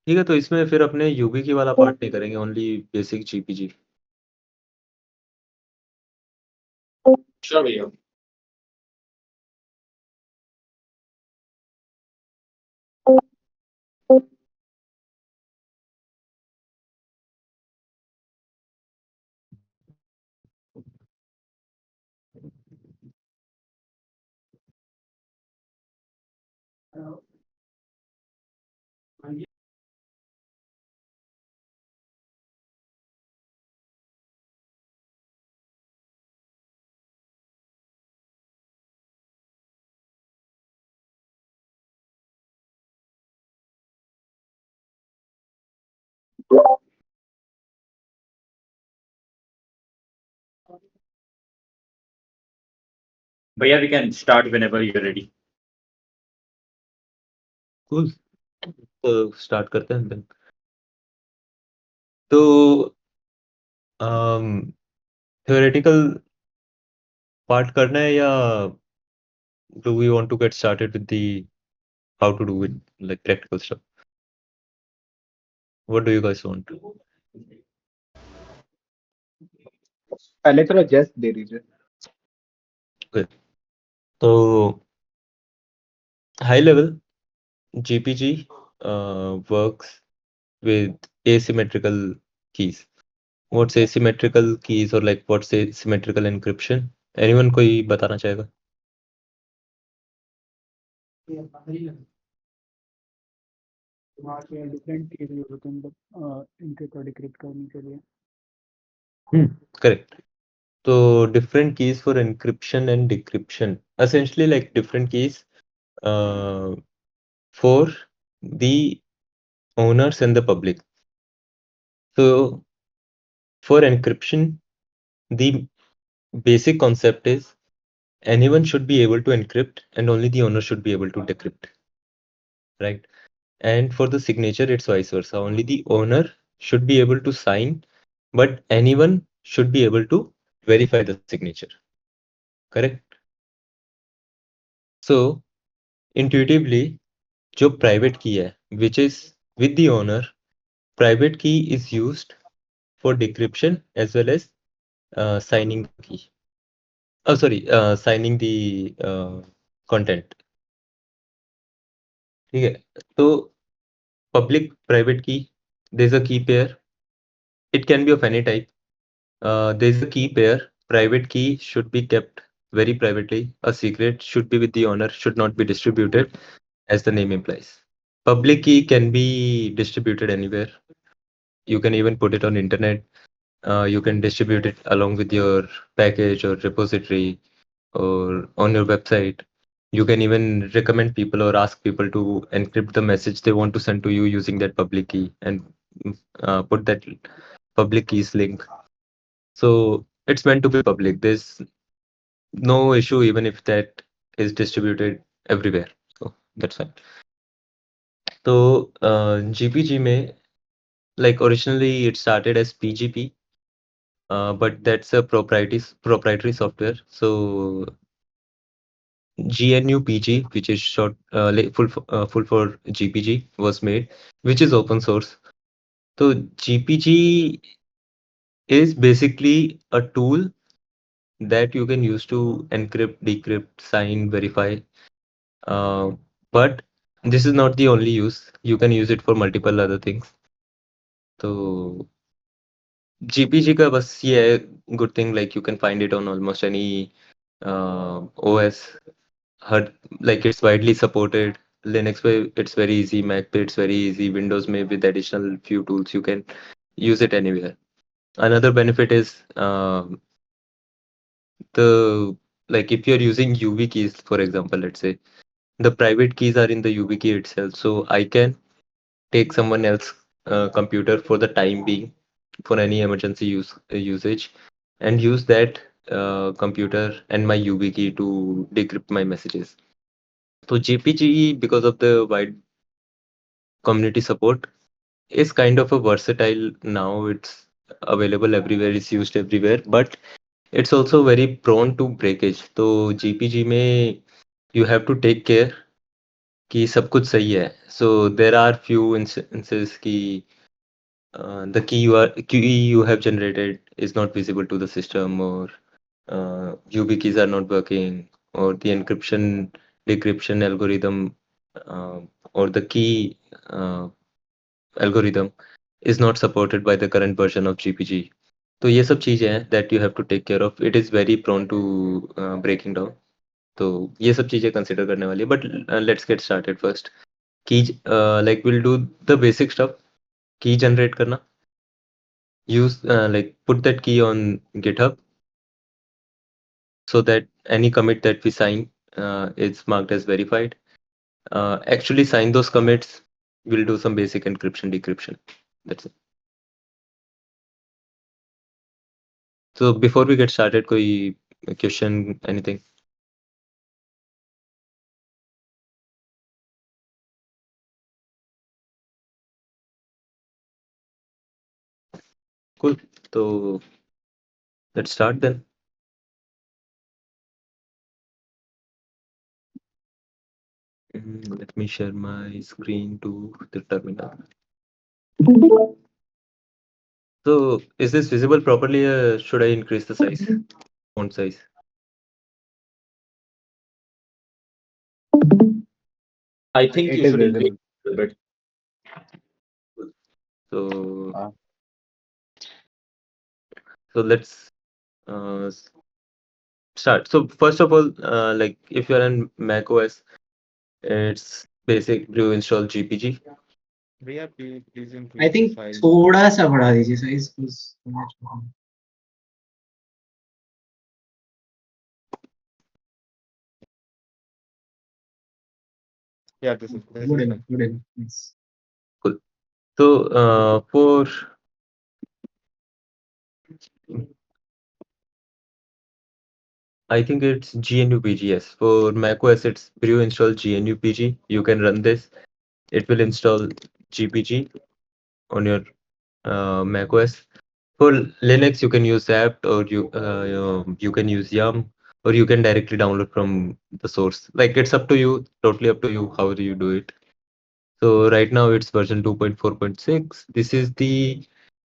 ठीक है, तो इसमें फिर अपने यूबीकी वाला पार्ट नहीं करेंगे, ओनली बेसिक जीपीजी। श्योर भैया। भैया we can start whenever you are ready. Cool, तो स्टार्ट करते हैं then। तो थ्योरेटिकल पार्ट करना है या do we want to get started with the how to do it, like practical stuff? What do you guys want? पहले थोड़ा just they दीजिए। Okay. तो high level GPG works with asymmetrical keys. What's asymmetrical keys, or like what's asymmetrical encryption? Anyone कोई बताना चाहेगा? Different keys use होते हैं मतलब इनक्रिप्ट और डिक्रिप्ट करने के लिए। Correct. So different keys for encryption and decryption. Essentially like different keys for the owners and the public. So for encryption, the basic concept is anyone should be able to encrypt and only the owner should be able to decrypt, right? And for the signature, it's vice versa. Only the owner should be able to sign, but anyone should be able to verify the signature, correct? So intuitively, जो private key है, which is with the owner, private key is used for decryption as well as signing the key. Oh, sorry, signing the content. ठीक है, तो public private key, there's a key pair. It can be of any type. There's a key pair. Private key should be kept very privately. A secret should be with the owner, should not be distributed, as the name implies. Public key can be distributed anywhere. You can even put it on internet. You can distribute it along with your package or repository or on your website. You can even recommend people or ask people to encrypt the message they want to send to you using that public key and put that public keys link. So it's meant to be public. There's no issue even if that is distributed everywhere. So that's fine. So GPG में, like originally it started as PGP, but that's a proprietary software. So GNU PG, which is short full for GPG, was made, which is open source. So GPG is basically a tool that you can use to encrypt, decrypt, sign, verify. But this is not the only use. You can use it for multiple other things. So GPG का बस ये है good thing, like you can find it on almost any OS. Like it's widely supported. Linux पे it's very easy, Mac पे it's very easy, Windows में with additional few tools you can use it anywhere. Another benefit is the like if you're using UV keys, for example, let's say the private keys are in the UV key itself, so I can take someone else computer for the time being for any emergency usage and use that computer and my UV key to decrypt my messages. So GPG, because of the wide community support, is kind of a versatile now. It's available everywhere, it's used everywhere, but it's also very prone to breakage. So GPG may you have to take care कि सब कुछ सही है. So there are few instances कि the key you have generated is not visible to the system, or UV keys are not working, or the encryption decryption algorithm, or the key algorithm is not supported by the current version of GPG. तो ये सब चीज़ें हैं that you have to take care of. It is very prone to breaking down. तो ये सब चीज़ें consider करने वाली है. But let's get started first. Key, like we'll do the basic stuff. Key generate करना. Use like put that key on GitHub so that any commit that we sign is marked as verified. Actually sign those commits. We'll do some basic encryption decryption. That's it. So before we get started, कोई question, anything? Cool. So let's start then. Let me share my screen to the terminal. So is this visible properly? Should I increase the size, font size? I think It you is should increase visible. it a bit. So Uh, so let's start. So first of all, like if you're in Mac OS, it's basic to install GPG. भैया please I increase the think size थोड़ा सा बढ़ा दीजिए size बस या this is good fine enough good enough yes Cool. So for I think it's GNU-PG. Yes, for macOS it's brew install GNU-PG. You can run this. It will install GPG on your macOS. For Linux, you can use apt, or you can use yum, or you can directly download from the source. Like it's up to you, totally up to you how do you do it. So right now it's version 2.4.6. This is the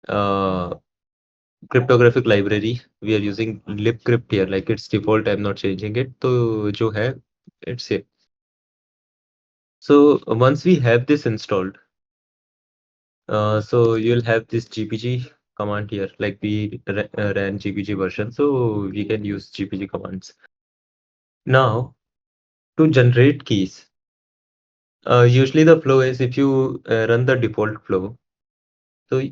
uh, cryptographic library. We are using libcrypt here, like it's default. I'm not changing it. So जो है, it's safe. So once we have this installed, so you'll have this GPG command here, like we ran GPG version, so we can use GPG commands. Now, to generate keys, usually the flow is if you run the default flow. So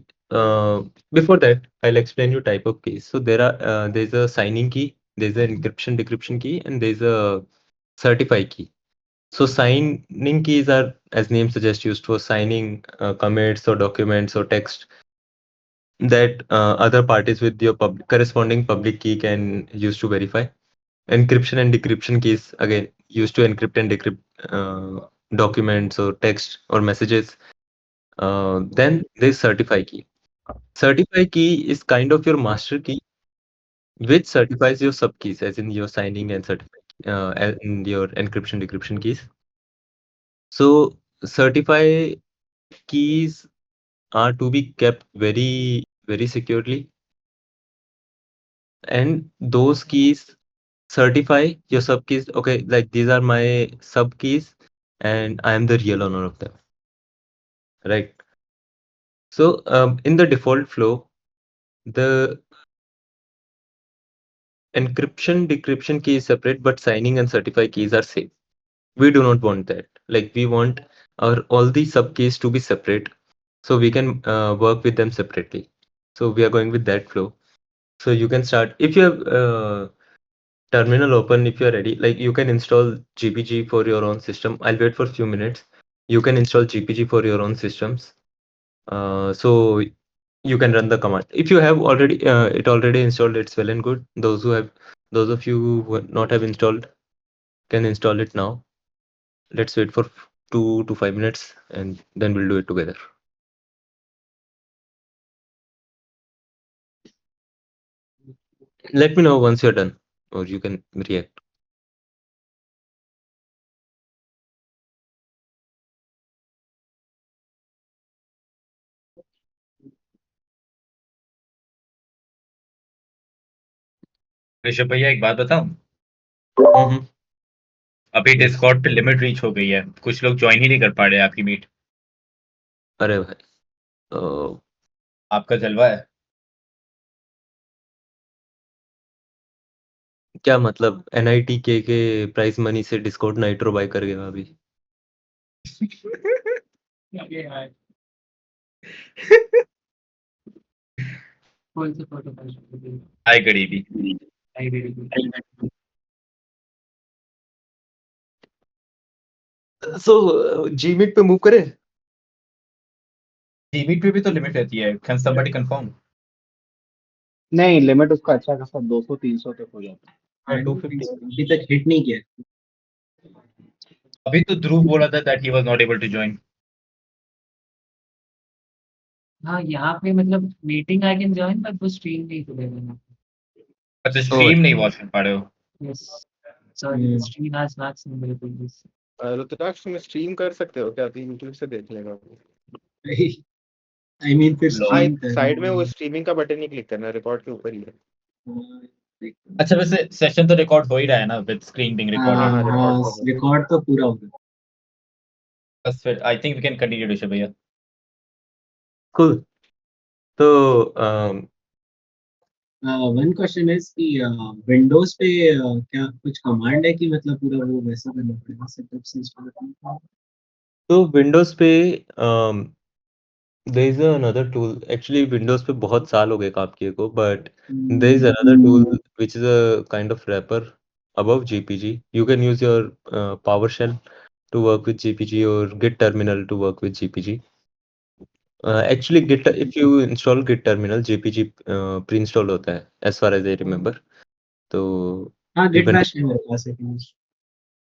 before that, I'll explain you type of keys. So there's a signing key, there's an encryption decryption key, and there's a certify key. So signing keys are, as name suggests, used for signing commits or documents or text that other parties with your corresponding public key can use to verify. Encryption and decryption keys, again, used to encrypt and decrypt documents or text or messages. Then there's certify key. Certify key is kind of your master key, which certifies your sub keys, as in your signing and certify, and your encryption decryption keys. So certify keys are to be kept very, very securely, and those keys certify your sub keys. Okay, like these are my sub keys, and I am the real owner of them, right? So in the default flow, the encryption decryption key is separate, but signing and certify keys are same. We do not want that. Like we want our all the sub keys to be separate, so we can work with them separately. So we are going with that flow. So you can start if you have terminal open. If you're ready, like you can install GPG for your own system. I'll wait for a few minutes. You can install GPG for your own systems. So you can run the command. If you have already it already installed, it's well and good. Those of you who not have installed can install it now. Let's wait for 2 to 5 minutes and then we'll do it together. Let me know once you're done, or you can react. Rishabh भैया एक बात बताऊं, हम्म, अभी Discord पे limit reach हो गई है, कुछ लोग ज्वाइन ही नहीं कर पा रहे आपकी मीट। अरे भाई, अ, आपका जलवा है। क्या मतलब NIT के प्राइस मनी से डिस्काउंट नाइट्रो बाय कर गया अभी? कौन सी फोटो कर हाय गरीबी। सो जीमीट पे मूव करे? मीट पे भी तो लिमिट रहती है, कैन समबडी कंफर्म? नहीं, लिमिट उसका अच्छा खासा 200-300 तक हो जाता है। हाँ 250 अभी तक हिट नहीं किया। अभी तो ध्रुव बोला था that he was not able to join. हाँ यहाँ पे मतलब meeting I can join but वो स्ट्रीम नहीं खुलेगा। अच्छा, स्ट्रीम नहीं वॉच कर पा रहे हो। Yes sorry stream has maximum available. Rudraksh में स्ट्रीम कर सकते हो क्या? अभी यूट्यूब से देख लेगा। आई मीन फिर लो। स्ट्रीम साइड में वो स्ट्रीमिंग का बटन ही क्लिक करना है, रिकॉर्ड के ऊपर ही है। अच्छा, वैसे सेशन तो रिकॉर्ड हो ही रहा है ना, विद स्क्रीन बीइंग रिकॉर्डेड। हाँ, रिकॉर्ड तो है। रिकॉर्ड तो पूरा हो गया। बस फिर I think we can continue Rishabh भैया। Cool. तो वन क्वेश्चन इज कि विंडोज पे क्या कुछ कमांड है कि मतलब पूरा वो वैसा करना पड़ेगा सेटअप से इंस्टॉल करने का? तो विंडोज पे there is another tool. Actually Windows पे बहुत साल हो गए काम किए को, but there is another tool which is a kind of wrapper above GPG. You can use your PowerShell to work with GPG or Git terminal to work with GPG. Actually Git, if you install Git terminal, GPG pre-install होता है as far as I remember. तो हाँ you Git can, bash है मेरे पास एक use.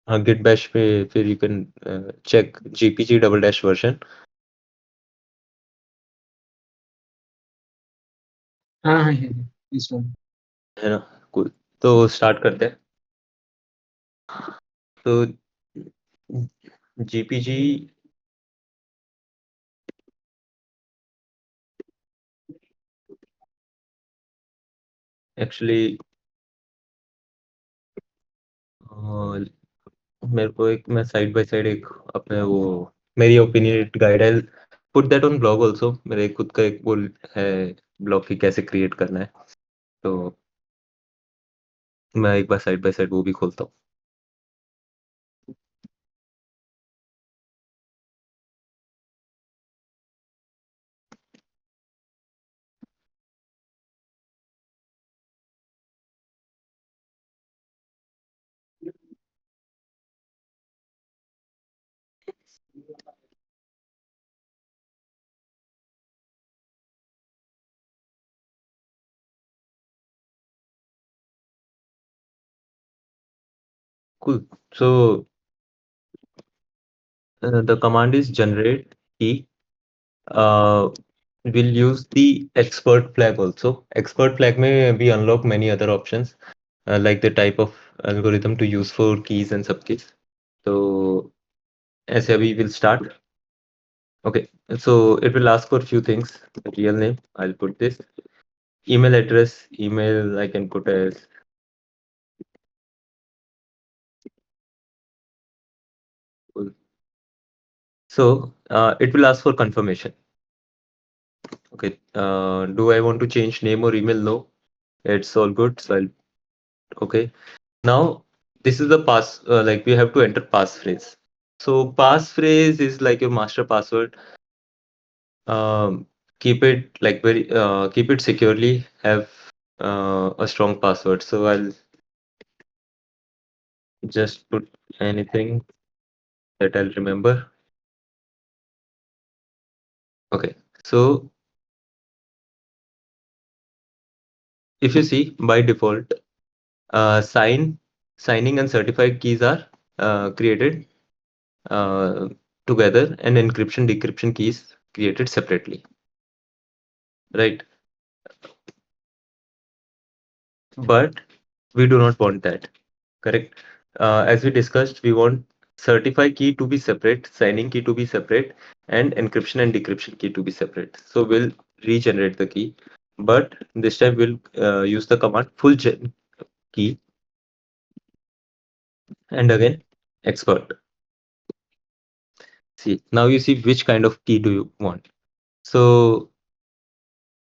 हाँ Git bash पे फिर you can check GPG double dash version, हाँ हाँ है इंस्टॉल। है ना? Cool. तो स्टार्ट करते हैं। तो GPG एक्चुअली मेरे को एक, मैं साइड बाय साइड एक अपने वो मेरी ओपिनियन गाइड है, put that on blog also. मेरे खुद का एक वो है ब्लॉग की कैसे क्रिएट करना है, तो मैं एक बार साइड बाय साइड वो भी खोलता हूँ। Cool. So the command is generate key. We'll use the expert flag also. Expert flag में we unlock many other options, like the type of algorithm to use for keys and subkeys. So ऐसे अभी will start. Okay, so it will ask for a few things. Real name, I'll put this. Email address, email I can put as cool. So it will ask for confirmation. Okay, do I want to change name or email? No, it's all good. So I'll, okay. Now this is the pass, like we have to enter passphrase. So passphrase is like your master password. Keep it like very, keep it securely. Have a strong password. So I'll just put anything that I'll remember. Okay, so if you see by default, signing and certified keys are created uh, together, and encryption decryption keys created separately, right? But we do not want that, correct? As we discussed, we want certified key to be separate, signing key to be separate, and encryption and decryption key to be separate. So we'll regenerate the key, but this time we'll use the command key, and again expert. See, now you see which kind of key do you want. So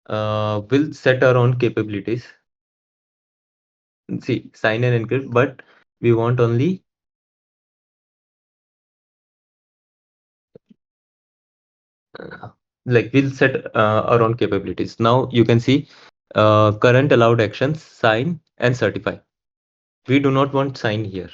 we'll set our own capabilities. See, sign and encrypt, but we want only like we'll set our own capabilities. Now you can see current allowed actions, sign and certify. We do not want sign here,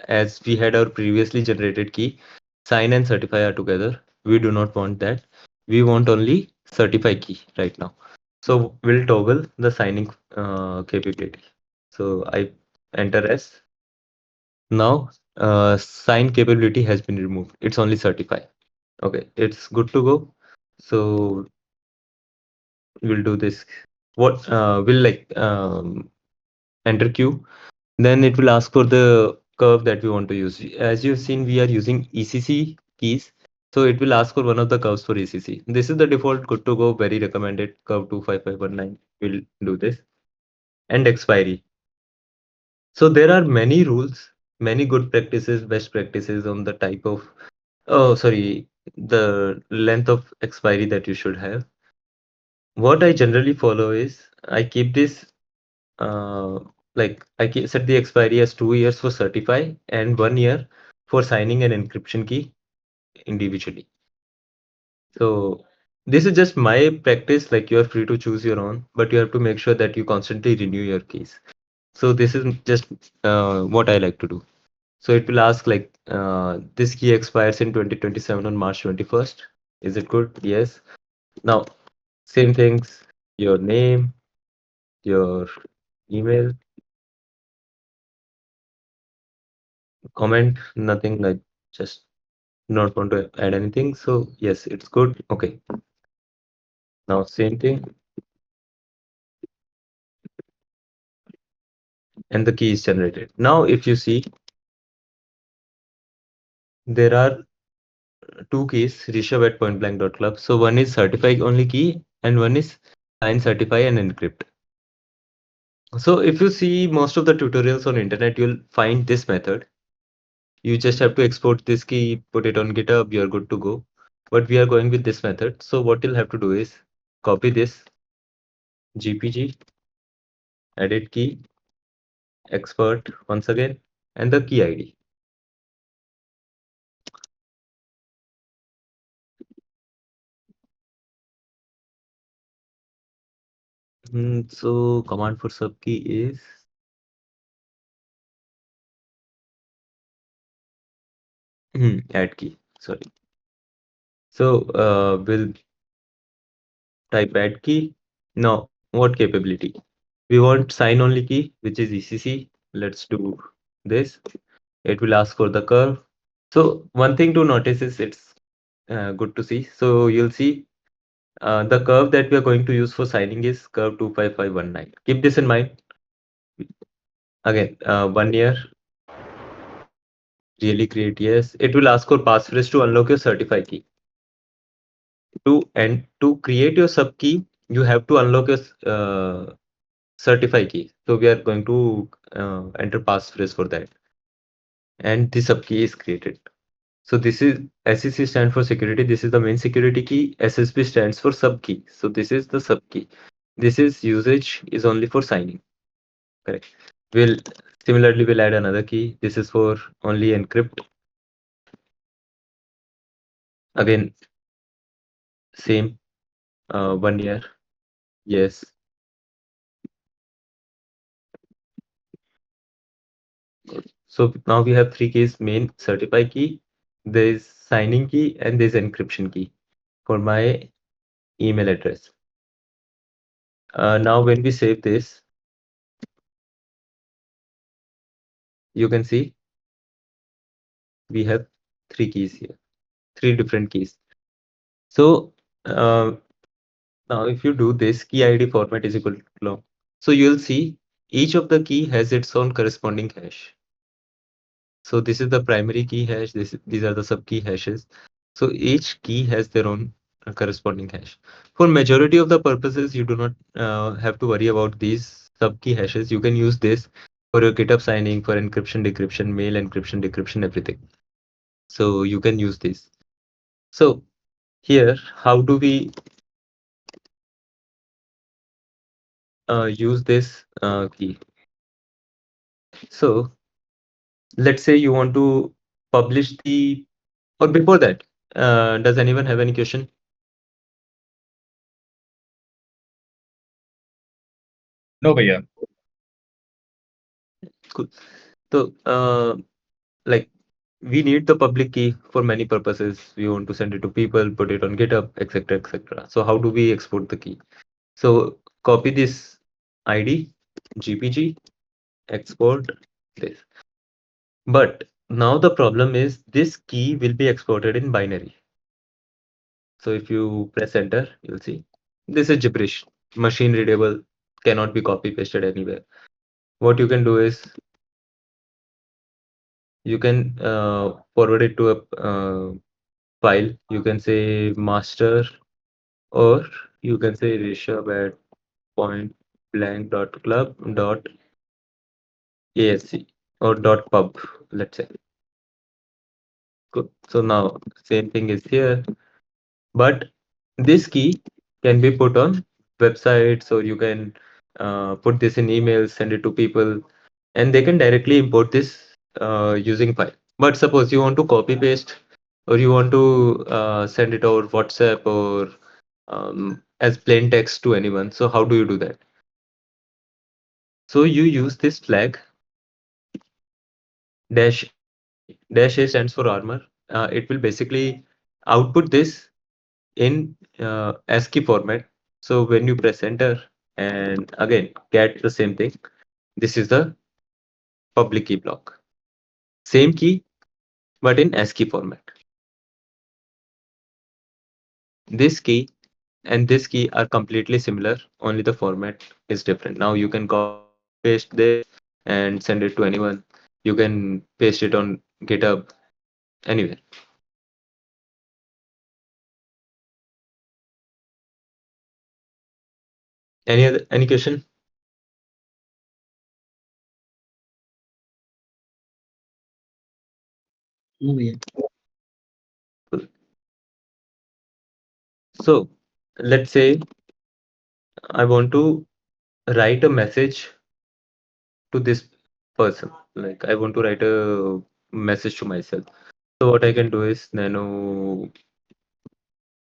as we had our previously generated key. Sign and certify are together. We do not want that. We want only certify key right now. So we'll toggle the signing capability. So I enter S. Now sign capability has been removed. It's only certify. Okay, it's good to go. So we'll do this. What will like enter Q. Then it will ask for the curve that we want to use. As you've seen, we are using ECC keys. So it will ask for one of the curves for ECC. This is the default, good to go, very recommended curve 25519. We'll do this. And expiry. So there are many rules, many good practices, best practices on the type of, oh, sorry, the length of expiry that you should have. What I generally follow is I keep this like set the expiry as 2 years for certify and 1 year for signing an encryption key individually. So this is just my practice, like you are free to choose your own, but you have to make sure that you constantly renew your keys. So this is just what I like to do. So it will ask like this key expires in 2027 on March 21st. Is it good? Yes. Now, same things, your name, your email, comment, nothing, like just not want to add anything. So yes, it's good. Okay. Now same thing. And the key is generated. Now if you see, there are two keys, Rishabh at pointblank.club. So one is certify only key and one is sign, certify and encrypt. So if you see most of the tutorials on internet, you'll find this method. You just have to export this key, put it on GitHub, you're good to go. But we are going with this method. So what you'll have to do is copy this GPG, edit key, expert once again, and the key ID. So command for sub key is add key. Sorry. So we'll type add key. Now what capability? We want sign only key, which is ECC. Let's do this. It will ask for the curve. So one thing to notice is it's good to see. So you'll see the curve that we are going to use for signing is curve 25519. Keep this in mind. Again, 1 year. Really great. Yes, it will ask for passphrase to unlock your certify key. To create your sub key, you have to unlock your certify key. So we are going to enter passphrase for that, and the sub key is created. So this is SEC stands for security. This is the main security key. SSP stands for sub key. So this is the sub key. This is usage is only for signing. Correct. We'll similarly we'll add another key. This is for only encrypt. Again, same 1 year. Yes. So now we have three keys: main, certify key, there is signing key, and there is encryption key for my email address. Now when we save this, you can see we have three keys here, three different keys. So now if you do this, key ID format is equal to long. So you'll see each of the key has its own corresponding hash. So this is the primary key hash. These are the sub key hashes. So each key has their own corresponding hash. For majority of the purposes, you do not have to worry about these sub key hashes. You can use this for your GitHub signing, for encryption, decryption, mail encryption, decryption, everything. So you can use this. So here, how do we use this key? So let's say you want to publish the, or before that, does anyone have any question? No, bhaiya. Cool. So like we need the public key for many purposes. We want to send it to people, put it on GitHub, etc., etc. So how do we export the key? So copy this ID, GPG, export this. But now the problem is this key will be exported in binary. So if you press enter, you'll see this is gibberish, machine readable, cannot be copy pasted anywhere. What you can do is you can forward it to a file. You can say master, or you can say Rishabh at point blank dot club dot asc or dot pub, let's say. Good. So now same thing is here, but this key can be put on websites, or you can put this in emails, send it to people, and they can directly import this using file. But suppose you want to copy paste, or you want to send it over WhatsApp or as plain text to anyone. So how do you do that? So you use this flag dash A. Dash A stands for armor. It will basically output this in ASCII format. So when you press enter and again get the same thing, this is the public key block. Same key, but in ASCII format. This key and this key are completely similar, only the format is different. Now you can copy paste this and send it to anyone. You can paste it on GitHub, anywhere. Any question? No, भैया. So let's say I want to write a message to this person. Like I want to write a message to myself. So what I can do is nano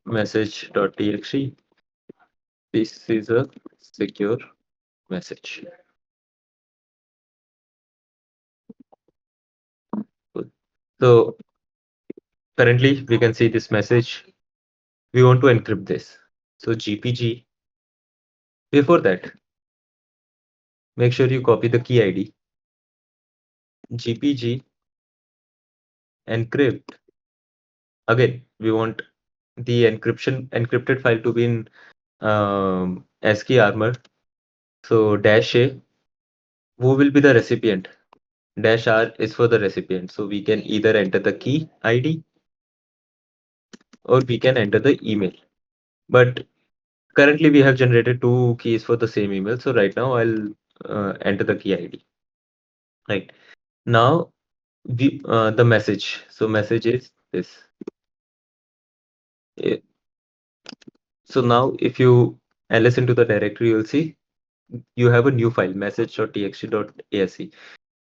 message.txt. This is a secure message. Cool. So currently we can see this message. We want to encrypt this. So GPG. Before that, make sure you copy the key ID. GPG encrypt. Again, we want the encrypted file to be in ASCII armor. So dash A, who will be the recipient? Dash R is for the recipient. So we can either enter the key ID or we can enter the email. But currently we have generated two keys for the same email. So right now I'll enter the key ID. Right. Now the message. So message is this. Eh, So now if you ls into the directory, you'll see you have a new file, message.txt.asc.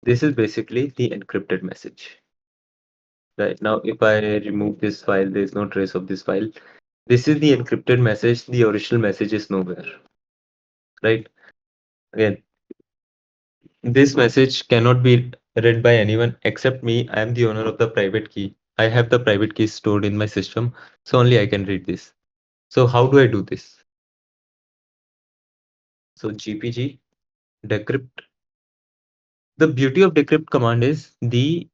This is basically the encrypted message. Right now, if I remove this file, there is no trace of this file. This is the encrypted message. The original message is nowhere. Right? Again, this message cannot be read by anyone except me. I am the owner of the private key. I have the private key stored in my system, so only I can read this. So how do I do this? So GPG decrypt. The beauty of decrypt command is the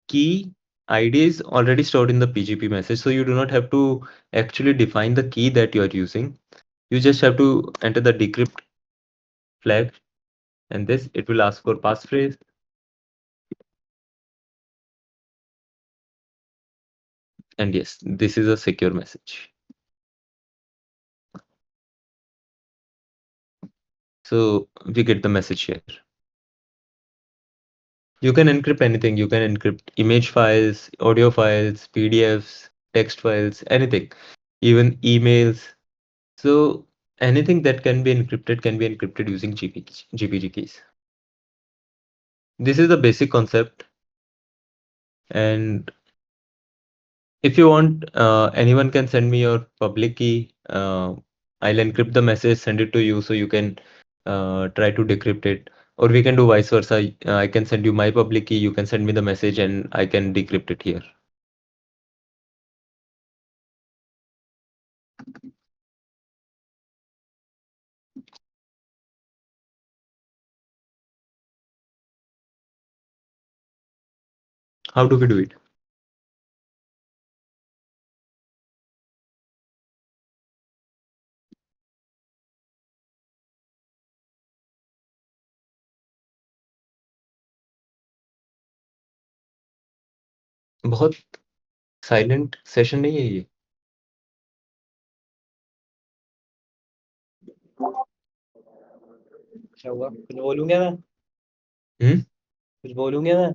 key ID is already stored in the PGP message, so you do not have to actually define the key that you are using. You just have to enter the decrypt flag, and this it will ask for passphrase. And yes, this is a secure message. So we get the message here. You can encrypt anything. You can encrypt image files, audio files, PDFs, text files, anything, even emails. So anything that can be encrypted using GPG keys. This is the basic concept. And if you want, anyone can send me your public key. I'll encrypt the message, send it to you so you can try to decrypt it. Or we can do vice versa. I can send you my public key, you can send me the message, and I can decrypt it here. How do we do it? बहुत silent session नहीं है ये. क्या हुआ? कुछ बोलूंगा मैं? कुछ बोलूंगा मैं?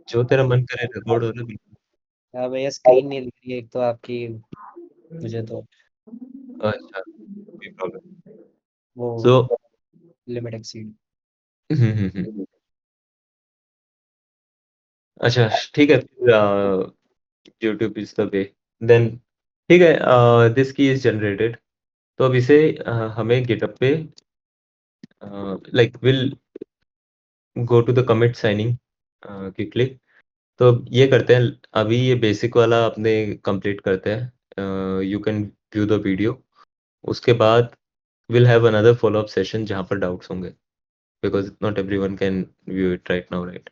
जो तेरा मन करे रिकॉर्ड हो रहा है. हाँ भैया, स्क्रीन नहीं दिख रही है एक तो आपकी, मुझे तो अच्छा, कोई प्रॉब्लम. वो So लिमिट एक्सीड। अच्छा ठीक है. YouTube is the way. Then ठीक है. This key is generated. तो अब इसे हमें GitHub पे like will go to the commit signing quickly. तो अब ये करते हैं. अभी ये बेसिक वाला अपने कंप्लीट करते हैं. You can view the video. उसके बाद we'll have another follow-up session जहाँ पर डाउट्स होंगे, because not everyone can view it right now, right?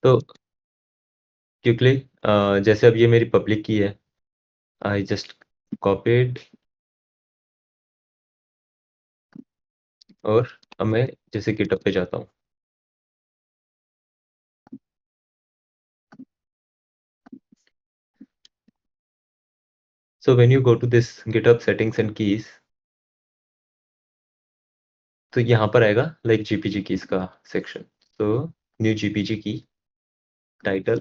तो क्विकली जैसे अब ये मेरी पब्लिक की है, आई जस्ट कॉपीड और अब मैं जैसे गिटहब पे जाता हूँ. So when you go to this GitHub settings and keys, तो यहाँ पर आएगा like GPG keys का section. So new GPG key, title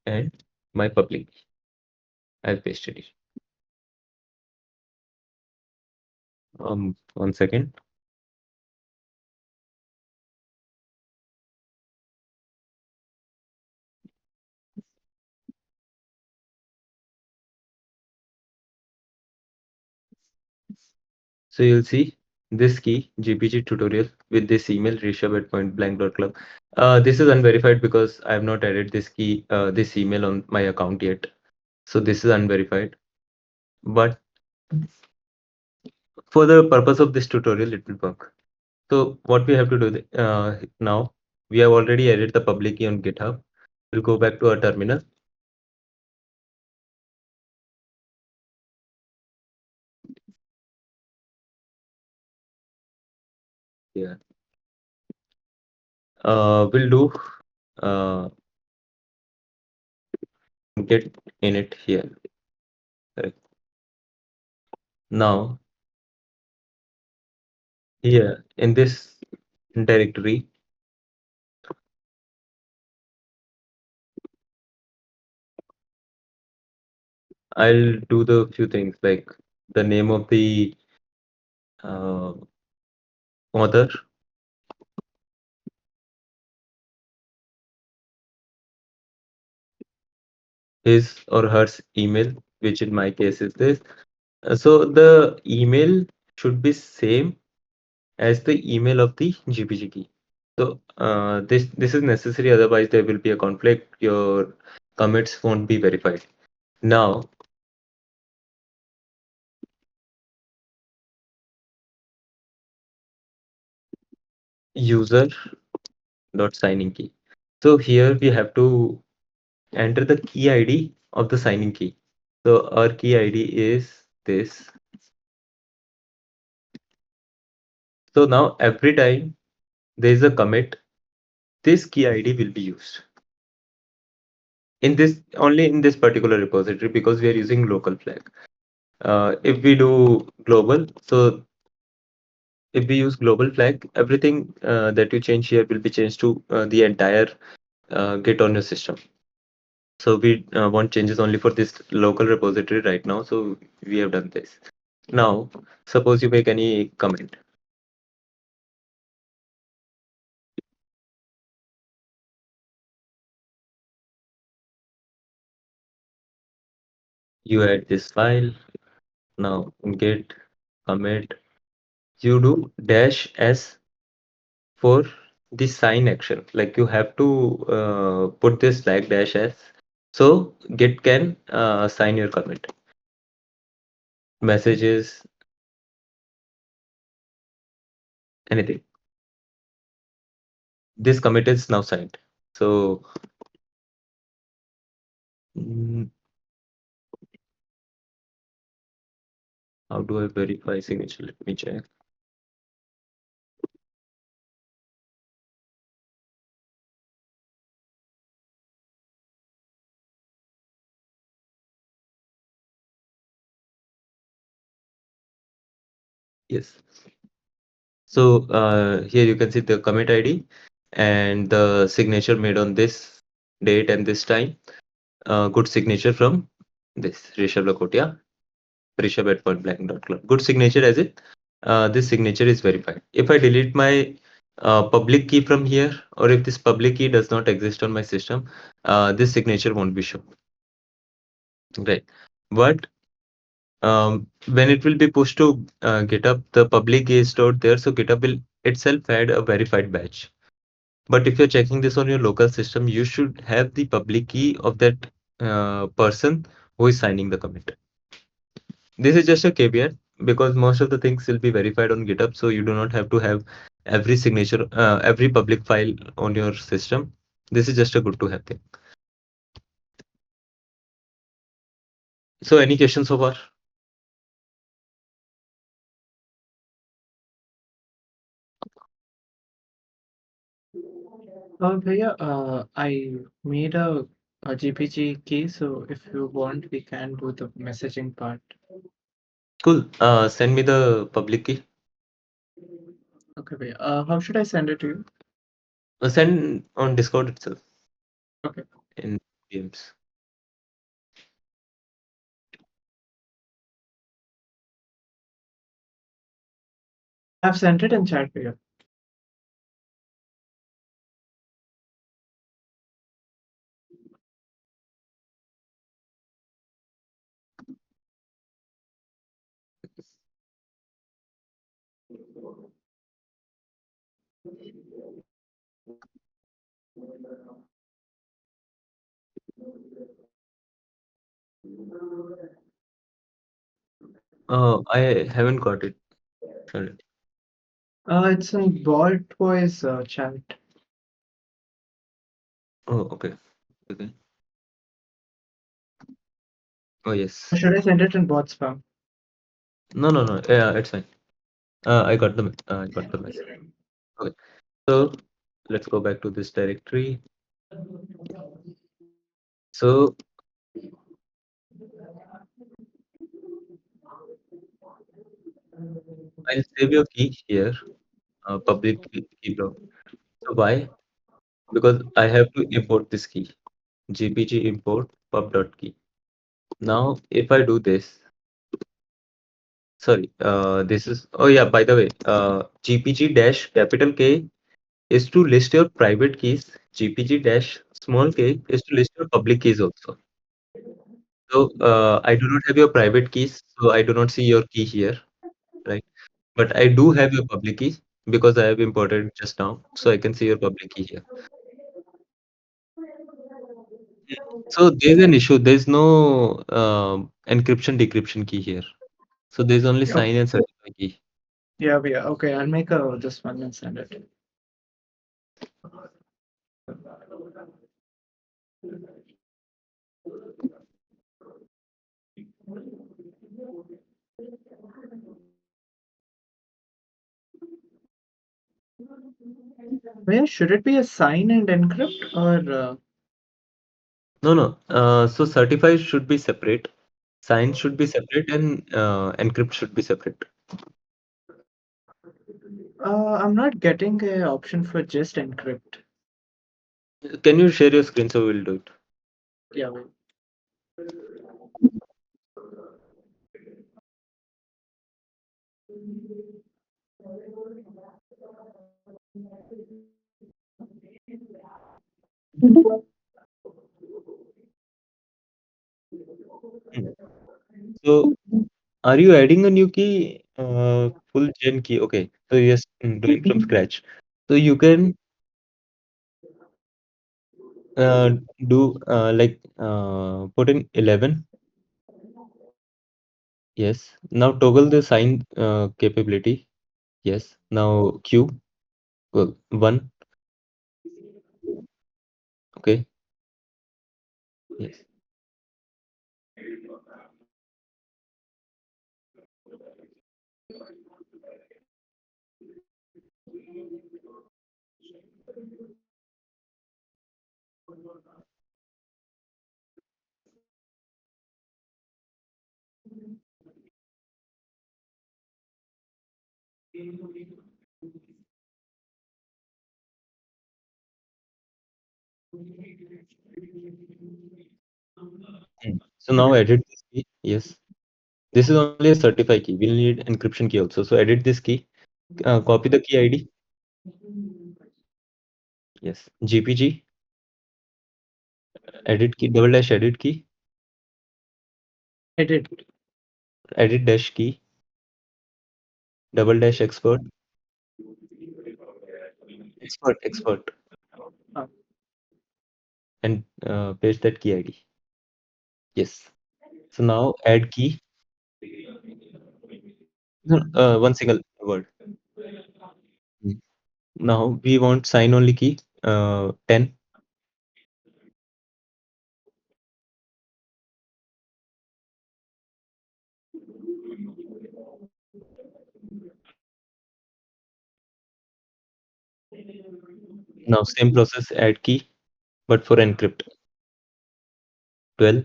and my public key. I've pasted it. 1 second. So you'll see this key GPG tutorial with this email rishabh@pointblank.club. This is unverified because I have not added this key, this email on my account yet. So this is unverified. But for the purpose of this tutorial, it will work. So what we have to do now, we have already added the public key on GitHub. We'll go back to our terminal. Yeah. We'll do get init here. Correct. Now here in this directory, I'll do the few things like the name of the author, his or her email, which in my case is this. So the email should be same as the email of the GPG key. So this is necessary, otherwise there will be a conflict. Your commits won't be verified. Now user dot signing key. So here we have to enter the key ID of the signing key. So our key ID is this. So now every time there is a commit, this key ID will be used. in this only in this particular repository because we are using local flag. If we do global, so if we use global flag, everything that you change here will be changed to the entire Git on your system. So we want changes only for this local repository right now. So we have done this. Now, suppose you make any comment. You add this file. Now git commit. You do -s for the sign action. Like you have to put this flag -s so Git can sign your commit. Messages, anything. This commit is now signed. So mm, how do I verify signature? Let me check. Yes. So here you can see the commit ID and the signature made on this date and this time. Good signature from this Rishabh Lakhotia, Rishabh at pointblank.club. Good signature as it this signature is verified. If I delete my public key from here, or if this public key does not exist on my system, this signature won't be shown. Right. But when it will be pushed to GitHub, the public key is stored there, so GitHub will itself add a verified badge. But if you're checking this on your local system, you should have the public key of that person who is signing the commit. This is just a caveat because most of the things will be verified on GitHub, so you do not have to have every signature, every public file on your system. This is just a good to have thing. So any questions so far? Bhaiya, I made a GPG key, so if you want, we can do the messaging part. Cool. Send me the public key. Okay, Bhaiya. How should I send it to you? Send on Discord itself. Okay. In DMs. I've sent it in chat, Bhaiya. I haven't got it. Sorry. It's in bot voice chat. Oh, okay. Okay. Oh, yes. Or should I send it in bot spam? No, no, no. Yeah, it's fine. I got the message. Okay. So let's go back to this directory. So I'll save your key here, public key block. So why? Because I have to import this key, gpg import pub.key. Now, if I do this, sorry, this is, oh yeah, by the way, gpg dash capital K is to list your private keys. GPG dash small k is to list your public keys also. So I do not have your private keys, so I do not see your key here, right? But I do have your public key because I have imported just now, so I can see your public key here. So there's an issue. There's no encryption decryption key here. So there's only sign and certify key. Yeah, Bhaiya. Okay, I'll make this one and send it. Bhaiya, should it be a sign and encrypt or No. So certified should be separate, sign should be separate, and encrypt should be separate. I'm not getting a option for just encrypt. Can you share your screen so we'll do it? Yeah, wait. Hmm. So are you adding a new key? Full gen key. Okay. So yes, doing from scratch. So you can uh, do put in 11. Yes. Now toggle the sign capability. Yes. Now Q. Well, 1. Okay. Yes. So now edit this key. Yes. This is only a certify key. We'll need encryption key also. So edit this key. Copy the key ID. Yes. GPG. Edit key. Double dash edit key. Edit. Edit dash key. Double dash expert. Expert. Oh, And paste that key ID. Yes. So now add key. No, one single word. Mm. Now we want sign only key. 10. Now same process, add key, but for encrypt. 12.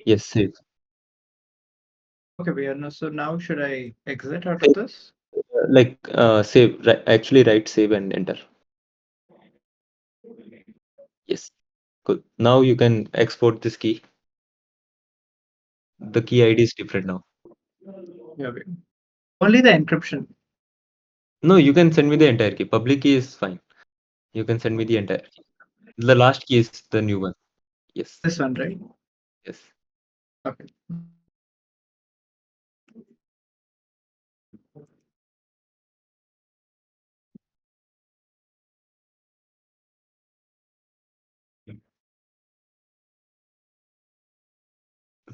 Yes, save. okay, we are now. So now should I exit out of this? Save. Actually write save and enter. Yes. Cool. Now you can export this key. The key ID is different now. Yeah, wait. Only the encryption. No, you can send me the entire key. Public key is fine. You can send me the entire key. The last key is the new one. Yes. This one, right? Yes. Okay.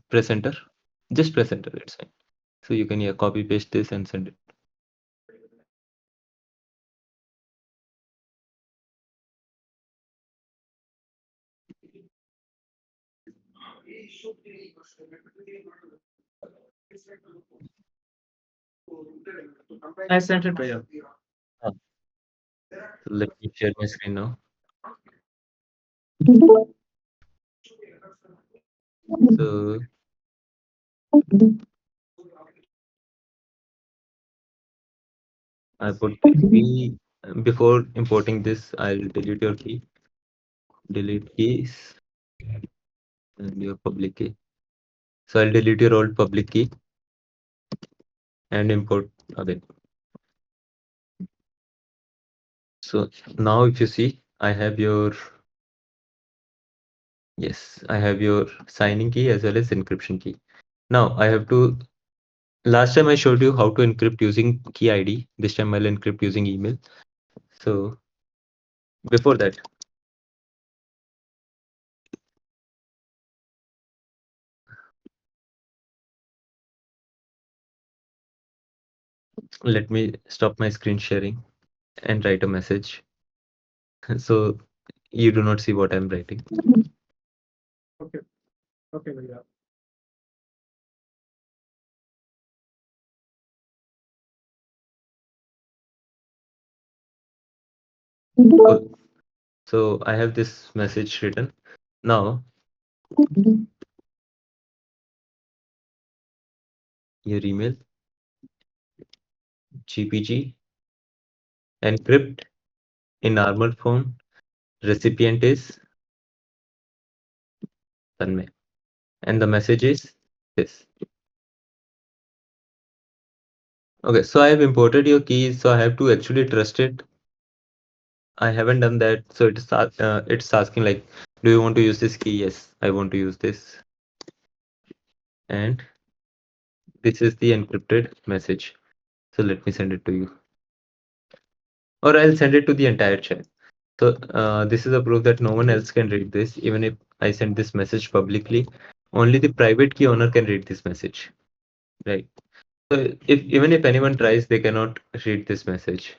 Press enter. Just press enter. It's fine. So you can copy paste this and send it. I sent it, Bhaiya. Ah, so let me share my screen now. So I put the key. Before importing this, I'll delete your key. Delete keys and your public key. So I'll delete your old public key and import again. So now if you see, I have your signing key as well as encryption key. Now I have to, last time I showed you how to encrypt using key ID. This time I'll encrypt using email. So before that, let me stop my screen sharing and write a message. So you do not see what I'm writing. Okay. Okay, Bhaiya. Cool. So I have this message written. Now your email GPG encrypt in normal phone. Recipient is Tanmay. And the message is this. Okay, so I have imported your keys, so I have to actually trust it. I haven't done that, so it's asking like, do you want to use this key? Yes, I want to use this. And this is the encrypted message. So let me send it to you. Or I'll send it to the entire chat. So this is a proof that no one else can read this. Even if I send this message publicly, only the private key owner can read this message, right? So even if anyone tries, they cannot read this message.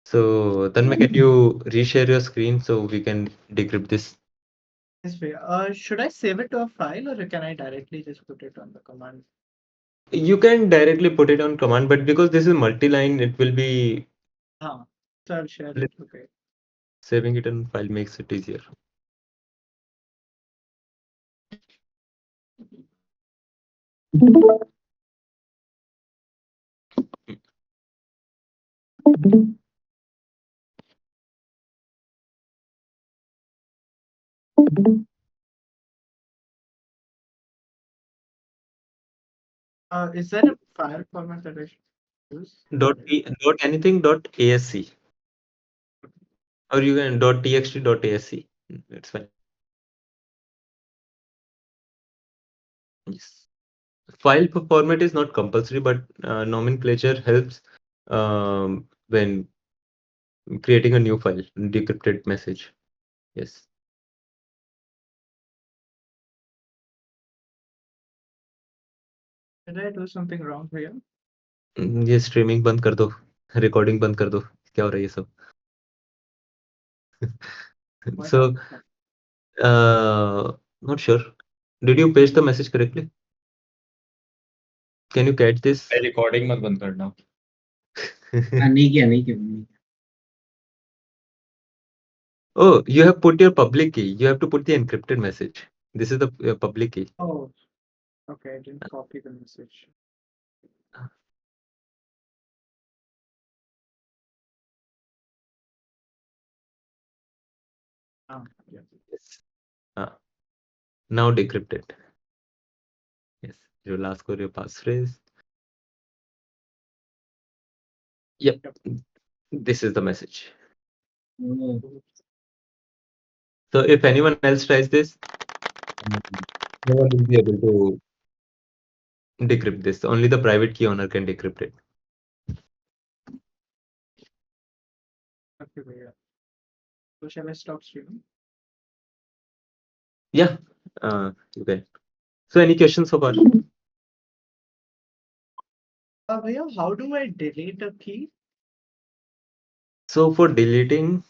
So Tanmay, can you reshare your screen so we can decrypt this? Yes, Priya. Should I save it to a file or can I directly just put it on the command? You can directly put it on command, but because this is multi-line, it will be So I'll share it. Okay. saving it in file makes it easier. Is there a file format that I should use? Dot anything dot ASC, or you can dot txt dot ASC. It's fine. Yes. File format is not compulsory, but nomenclature helps when creating a new file, decrypted message. Yes. Did I do something wrong here? ये streaming बंद कर दो, recording बंद कर दो, क्या हो रहा है ये सब? What So not sure. Did you paste the message correctly? Can you catch this? Recording मत बंद करना. नहीं किया नहीं किया. Oh, you have put your public key. You have to put the encrypted message. This is the public key. Oh, okay. I didn't copy the message. Yeah. Yes. Now decrypt it. Yes. You will ask for your passphrase. Yep. This is the message. Oh. So if anyone else tries this, no one will be able to decrypt this. Only the private key owner can decrypt it. Okay, yeah. So shall I stop streaming? Yeah, you can. So any questions so far? Bhaiya, how do I delete a key? So for deleting,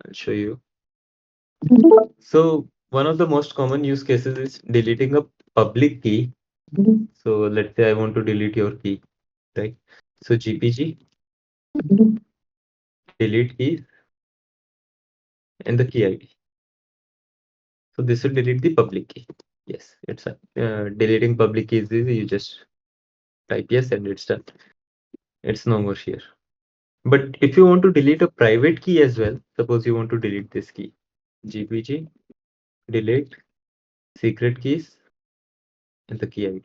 I'll show you. So one of the most common use cases is deleting a public key. So let's say I want to delete your key, right? So GPG delete key and the key ID. So this will delete the public key. Yes, it's deleting public key is easy. You just type yes and it's done. It's no more here. But if you want to delete a private key as well, suppose you want to delete this key, GPG delete secret keys and the key ID.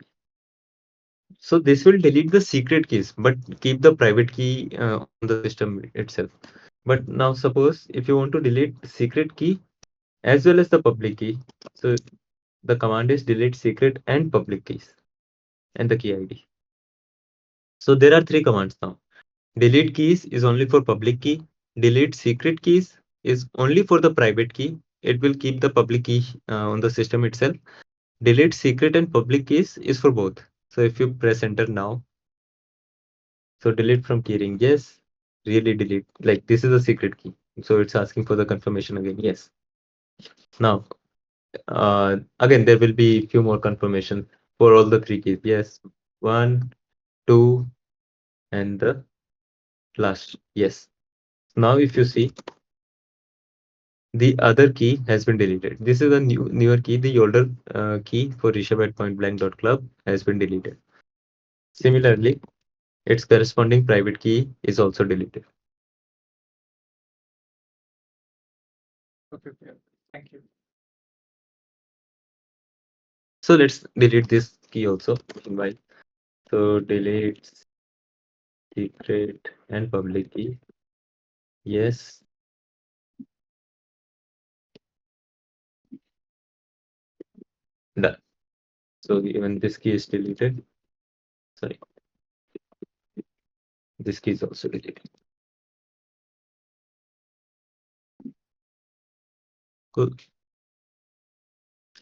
So this will delete the secret keys, but keep the private key on the system itself. But now suppose if you want to delete secret key as well as the public key, so the command is delete secret and public keys and the key ID. So there are three commands now. Delete keys is only for public key. Delete secret keys is only for the private key. It will keep the public key on the system itself. Delete secret and public keys is for both. So if you press enter now, so delete from keyring, yes, really delete. Like this is a secret key. So it's asking for the confirmation again, yes. Now, again, there will be few more confirmation for all the three keys. Yes, 1, 2, and the last, yes. Now, if you see, the other key has been deleted. This is a newer key. The older key for Rishabh at pointblank.club has been deleted. Similarly, its corresponding private key is also deleted. Okay, thank you. So let's delete this key also meanwhile. So delete secret and public key. Yes. Done. So even this key is deleted. Sorry. This key is also deleted. Cool.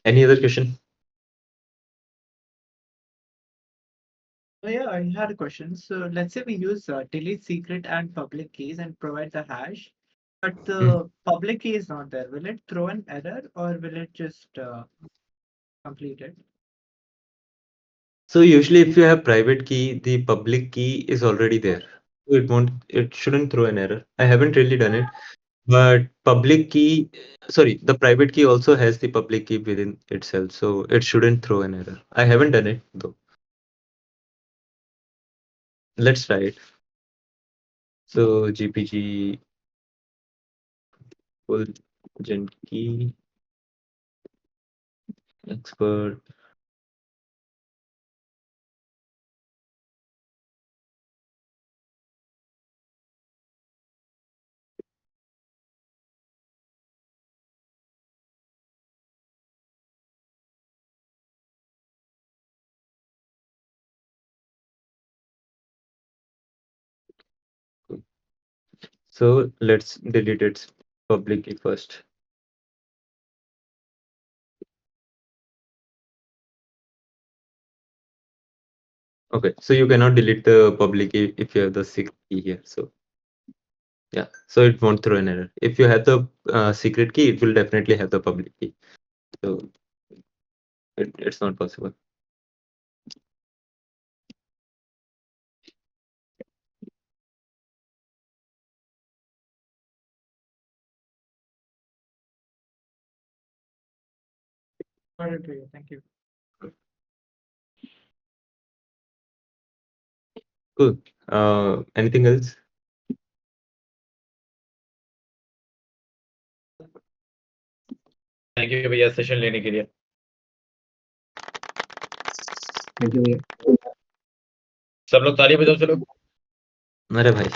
Any other question? Yeah, I had a question. So let's say we use delete secret and public keys and provide the hash, but the public key is not there. Will it throw an error or will it just complete it? So usually if you have private key, the public key is already there. So it shouldn't throw an error. I haven't really done it, but the private key also has the public key within itself. So it shouldn't throw an error. I haven't done it though. Let's try it. So GPG full gen key expert. So let's delete its public key first. Okay, so you cannot delete the public key if you have the secret key here. So yeah, so it won't throw an error. If you have the secret key, it will definitely have the public key. So it's not possible. Got it, Priya. Thank you. Cool. Anything else? Thank you भैया session लेने के लिए thank you भैया सब लोग ताली बजाओ चलो अरे भाई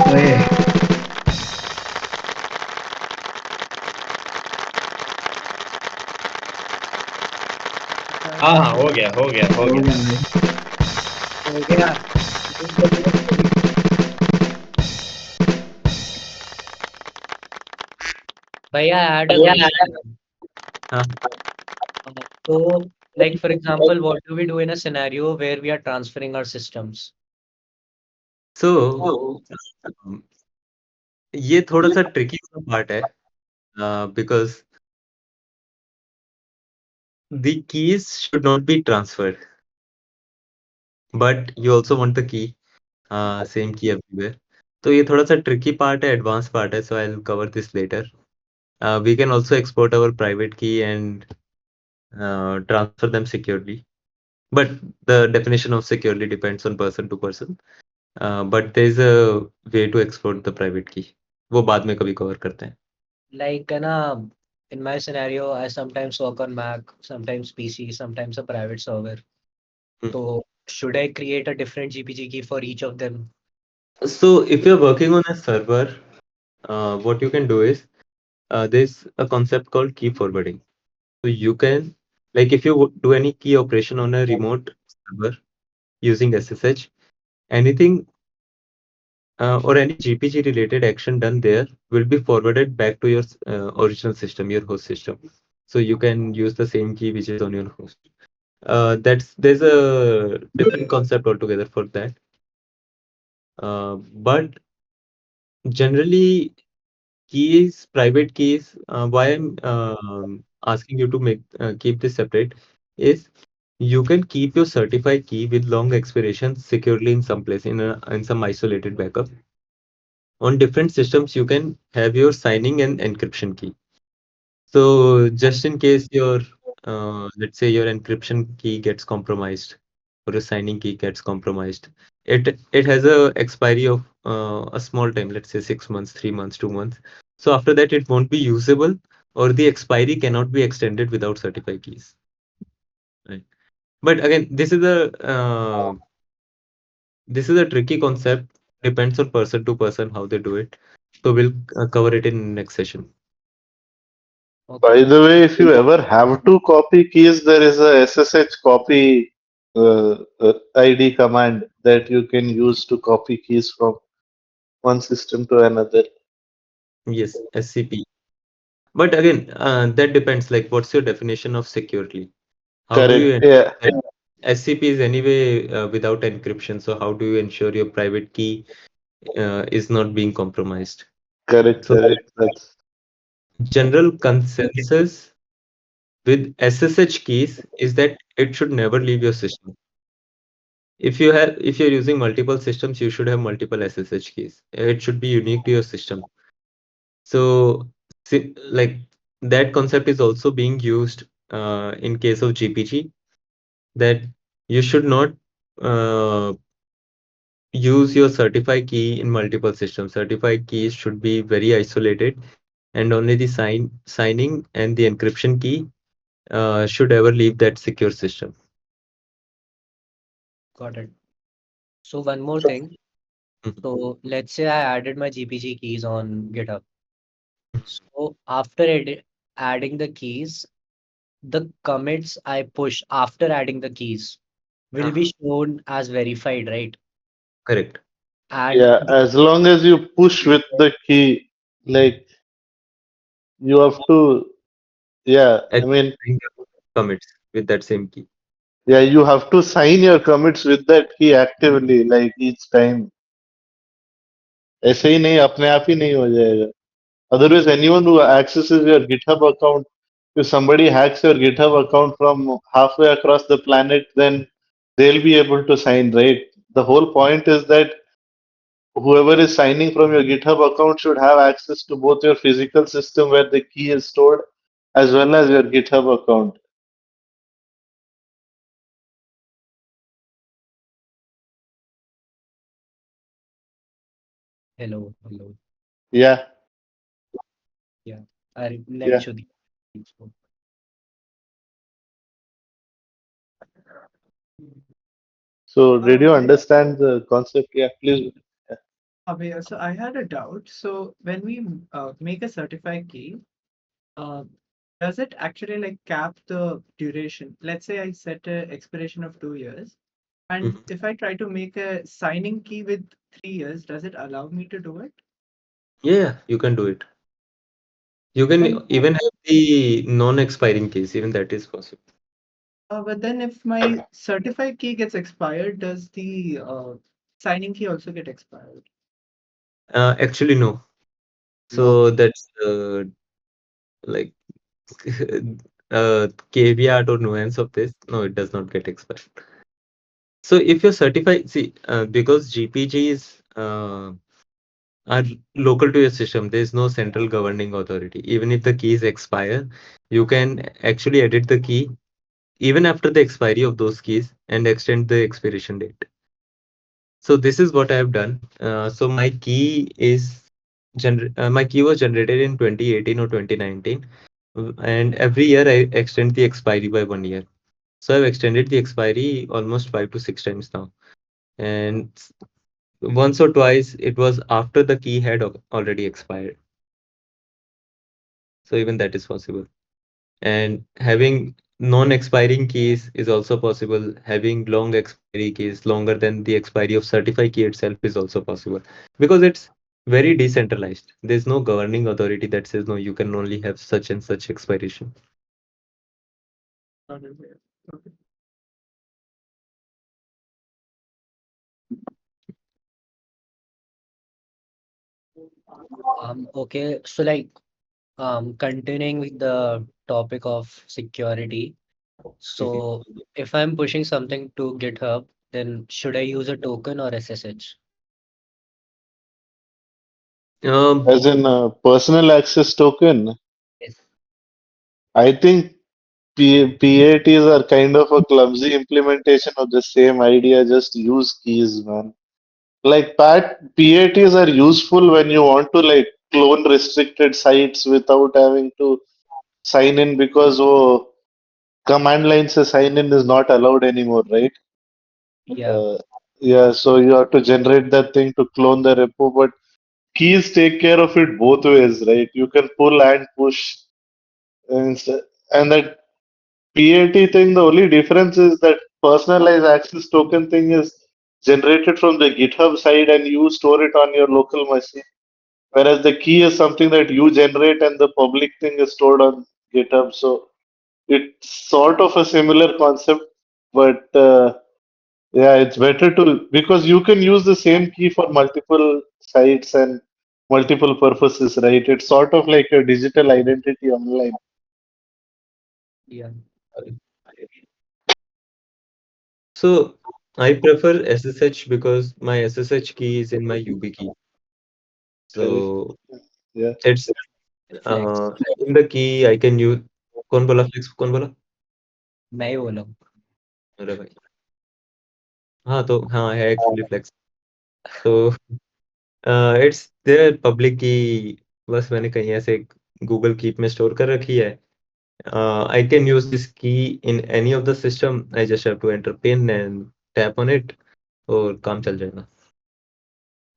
ओए हाँ हाँ हो गया हो गया हो हो गया गया भाई हो गया भैया ऐड अ क्वेश्चन हाँ so like for example what do we do in a scenario where we are transferring our systems so ये थोड़ा सा ट्रिकी पार्ट है because the keys should not be transferred, but you also want the key same key everywhere. तो ये थोड़ा सा tricky part है, advanced part है, so I'll cover this later. We can also export our private key and transfer them securely, but the definition of securely depends on person to person. But there is a way to export the private key. वो बाद में कभी cover करते हैं. like in my scenario I sometimes work on Mac, sometimes PC, sometimes a private server. So should I create a different GPG key for each of them? So if you're working on a server, what you can do is there's a concept called key forwarding. So you can, like if you do any key operation on a remote server using SSH, anything or any GPG related action done there will be forwarded back to your original system, your host system. So you can use the same key which is on your host. There's a different concept altogether for that. But generally, Keys, private keys, why I'm asking you to keep this separate is you can keep your certified key with long expiration securely in some place in some isolated backup. On different systems, you can have your signing and encryption key. So just in case your let's say your encryption key gets compromised or your signing key gets compromised, it has a expiry of a small time, let's say 6 months, 3 months, 2 months. So after that, it won't be usable, or the expiry cannot be extended without certified keys. Right. But again, this is a tricky concept. Depends on person to person how they do it. So we'll cover it in next session. By Okay. the way, if you ever have to copy keys, there is a SSH copy ID command that you can use to copy keys from one system to another. Yes, SCP. But again, that depends. Like, what's your definition of securely? How do you Correct. ensure Yeah. that SCP is anyway without encryption? So how do you ensure your private key is not being compromised? Correct. So Correct. That's general consensus with SSH keys is that it should never leave your system. If you're using multiple systems, you should have multiple SSH keys. It should be unique to your system. So, like that concept is also being used in case of GPG, that you should not uh, use your certified key in multiple systems. Certified keys should be very isolated, and only the signing and the encryption key should ever leave that secure system. Got it. So one more thing. Mhm. So let's say I added my GPG keys on GitHub. So after adding the keys, the commits I push after adding the keys will be shown as verified, right? Correct. And yeah. As long as you push with the key, like you have to, yeah. And I mean, commits with that same key. yeah, you have to sign your commits with that key actively, like each time. ऐसे ही नहीं अपने आप ही नहीं हो जाएगा. Otherwise, anyone who accesses your GitHub account, if somebody hacks your GitHub account from halfway across the planet, then they'll be able to sign, right? The whole point is that whoever is signing from your GitHub account should have access to both your physical system where the key is stored as well as your GitHub account. hello, hello. Yeah, Yeah. I let yeah. Shruti. So, did you Okay. understand the concept? Yeah, please. Okay, so I had a doubt. So when we make a certified key, uh, does it actually like cap the duration? Let's say I set a expiration of 2 years, and Mhm. if I try to make a signing key with 3 years, does it allow me to do it? Yeah, you can do it. You Then, can even have the non-expiring keys, even that is possible. but then if my certified key gets expired, does the signing key also get expired? Actually, no. No. So that's like caveat or nuance of this. No, it does not get expired. So if you're certified, see, because GPGs are local to your system, there is no central governing authority. Even if the keys expire, you can actually edit the key even after the expiry of those keys and extend the expiration date. So this is what I have done. So my key was generated in 2018 or 2019, and every year I extend the expiry by 1 year. So I've extended the expiry almost 5 to 6 times now, and once or twice it was after the key had already expired. So even that is possible. And having non-expiring keys is also possible. Having long expiry keys longer than the expiry of certified key itself is also possible, because it's very decentralized. There's no governing authority that says no, you can only have such and such expiration. Not aware. Okay. Okay, so like continuing with the topic of security. Mhm. So if I'm pushing something to GitHub, then should I use a token or SSH? Um, As in a personal access token, Yes. I think PATs are kind of a clumsy implementation of the same idea. Just use keys, man. Like PATs are useful when you want to like clone restricted sites without having to sign in because command line says sign in is not allowed anymore, right? Yeah, Uh, yeah, so you have to generate that thing to clone the repo, but keys take care of it both ways, right? You can pull and push, and, and that PAT thing. The only difference is that personalized access token thing is generated from the GitHub side, and you store it on your local machine. Whereas the key is something that you generate, and the public thing is stored on GitHub. So it's sort of a similar concept, but yeah, it's better to because you can use the same key for multiple sites and multiple purposes, right? It's sort of like a digital identity online. yeah. so I prefer SSH because my SSH key is in my UB key. Correct. So Yeah. it's Flex. having the key I can use. कौन बोला flex कौन बोला? मैं ही बोला हूँ। अरे भाई हाँ तो हाँ है एक्चुअली flex. तो इट्स देयर पब्लिक की बस मैंने कहीं ऐसे गूगल कीप में स्टोर कर रखी है. I can use this key in any of the system. I just have to enter pin and tap on it और काम चल जाएगा.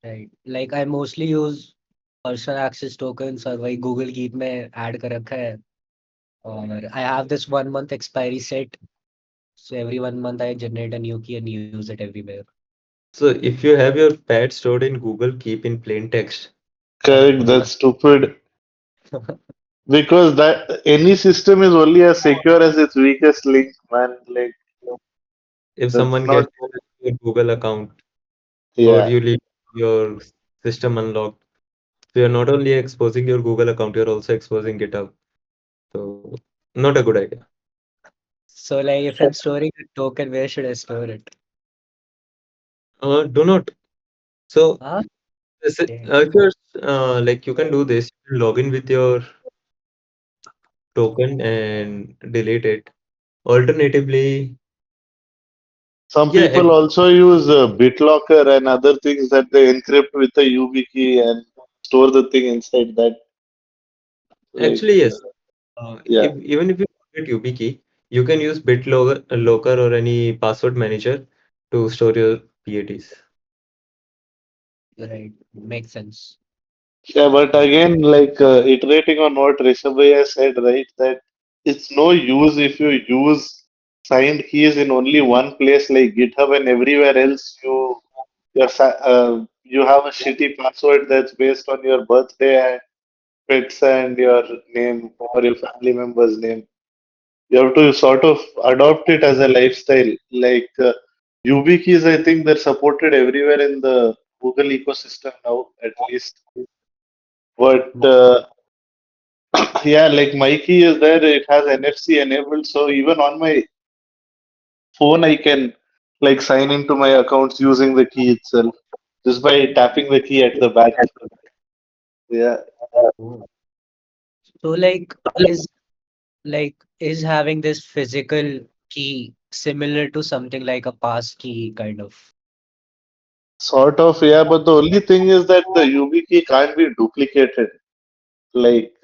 Right. Like I mostly use personal access tokens और वही Google Keep में add कर रखा है और I have this 1 month expiry set. So every 1 month I generate a new key and use it everywhere. So if you have your pad stored in Google Keep in plain text, Correct. मतलब That's stupid. Because that any system is only as secure as its weakest link, man. Like if that's someone not. gets your Google account or Yeah. you leave your system unlocked, so you're not only exposing your Google account, you're also exposing GitHub. So not a good idea. So like if I'm storing a token, where should I store it? Do not. So Huh? Okay. if you're like you can do this, you can log in with your token and delete it. Alternatively, Some yeah, people also use BitLocker and other things that they encrypt with a UB key and store the thing inside that. Like, actually yes. yeah. If even if you forget YubiKey, you can use BitLocker or any password manager to store your PATs. Right. Makes sense. Yeah, but again, like iterating on what Rishabh said, right? That it's no use if you use signed keys in only one place like GitHub and everywhere else you have a shitty password that's based on your birthday and pets and your name or your family member's name. You have to sort of adopt it as a lifestyle. Like YubiKeys, I think they're supported everywhere in the Google ecosystem now, at least. But yeah, like my key is there, it has NFC enabled. So even on my phone, I can like sign into my accounts using the key itself just by tapping the key at the back. Yeah, Oh. So is having this physical key similar to something like a pass key kind of? sort of. Yeah, but the only thing is that the YubiKey can't be duplicated. Like,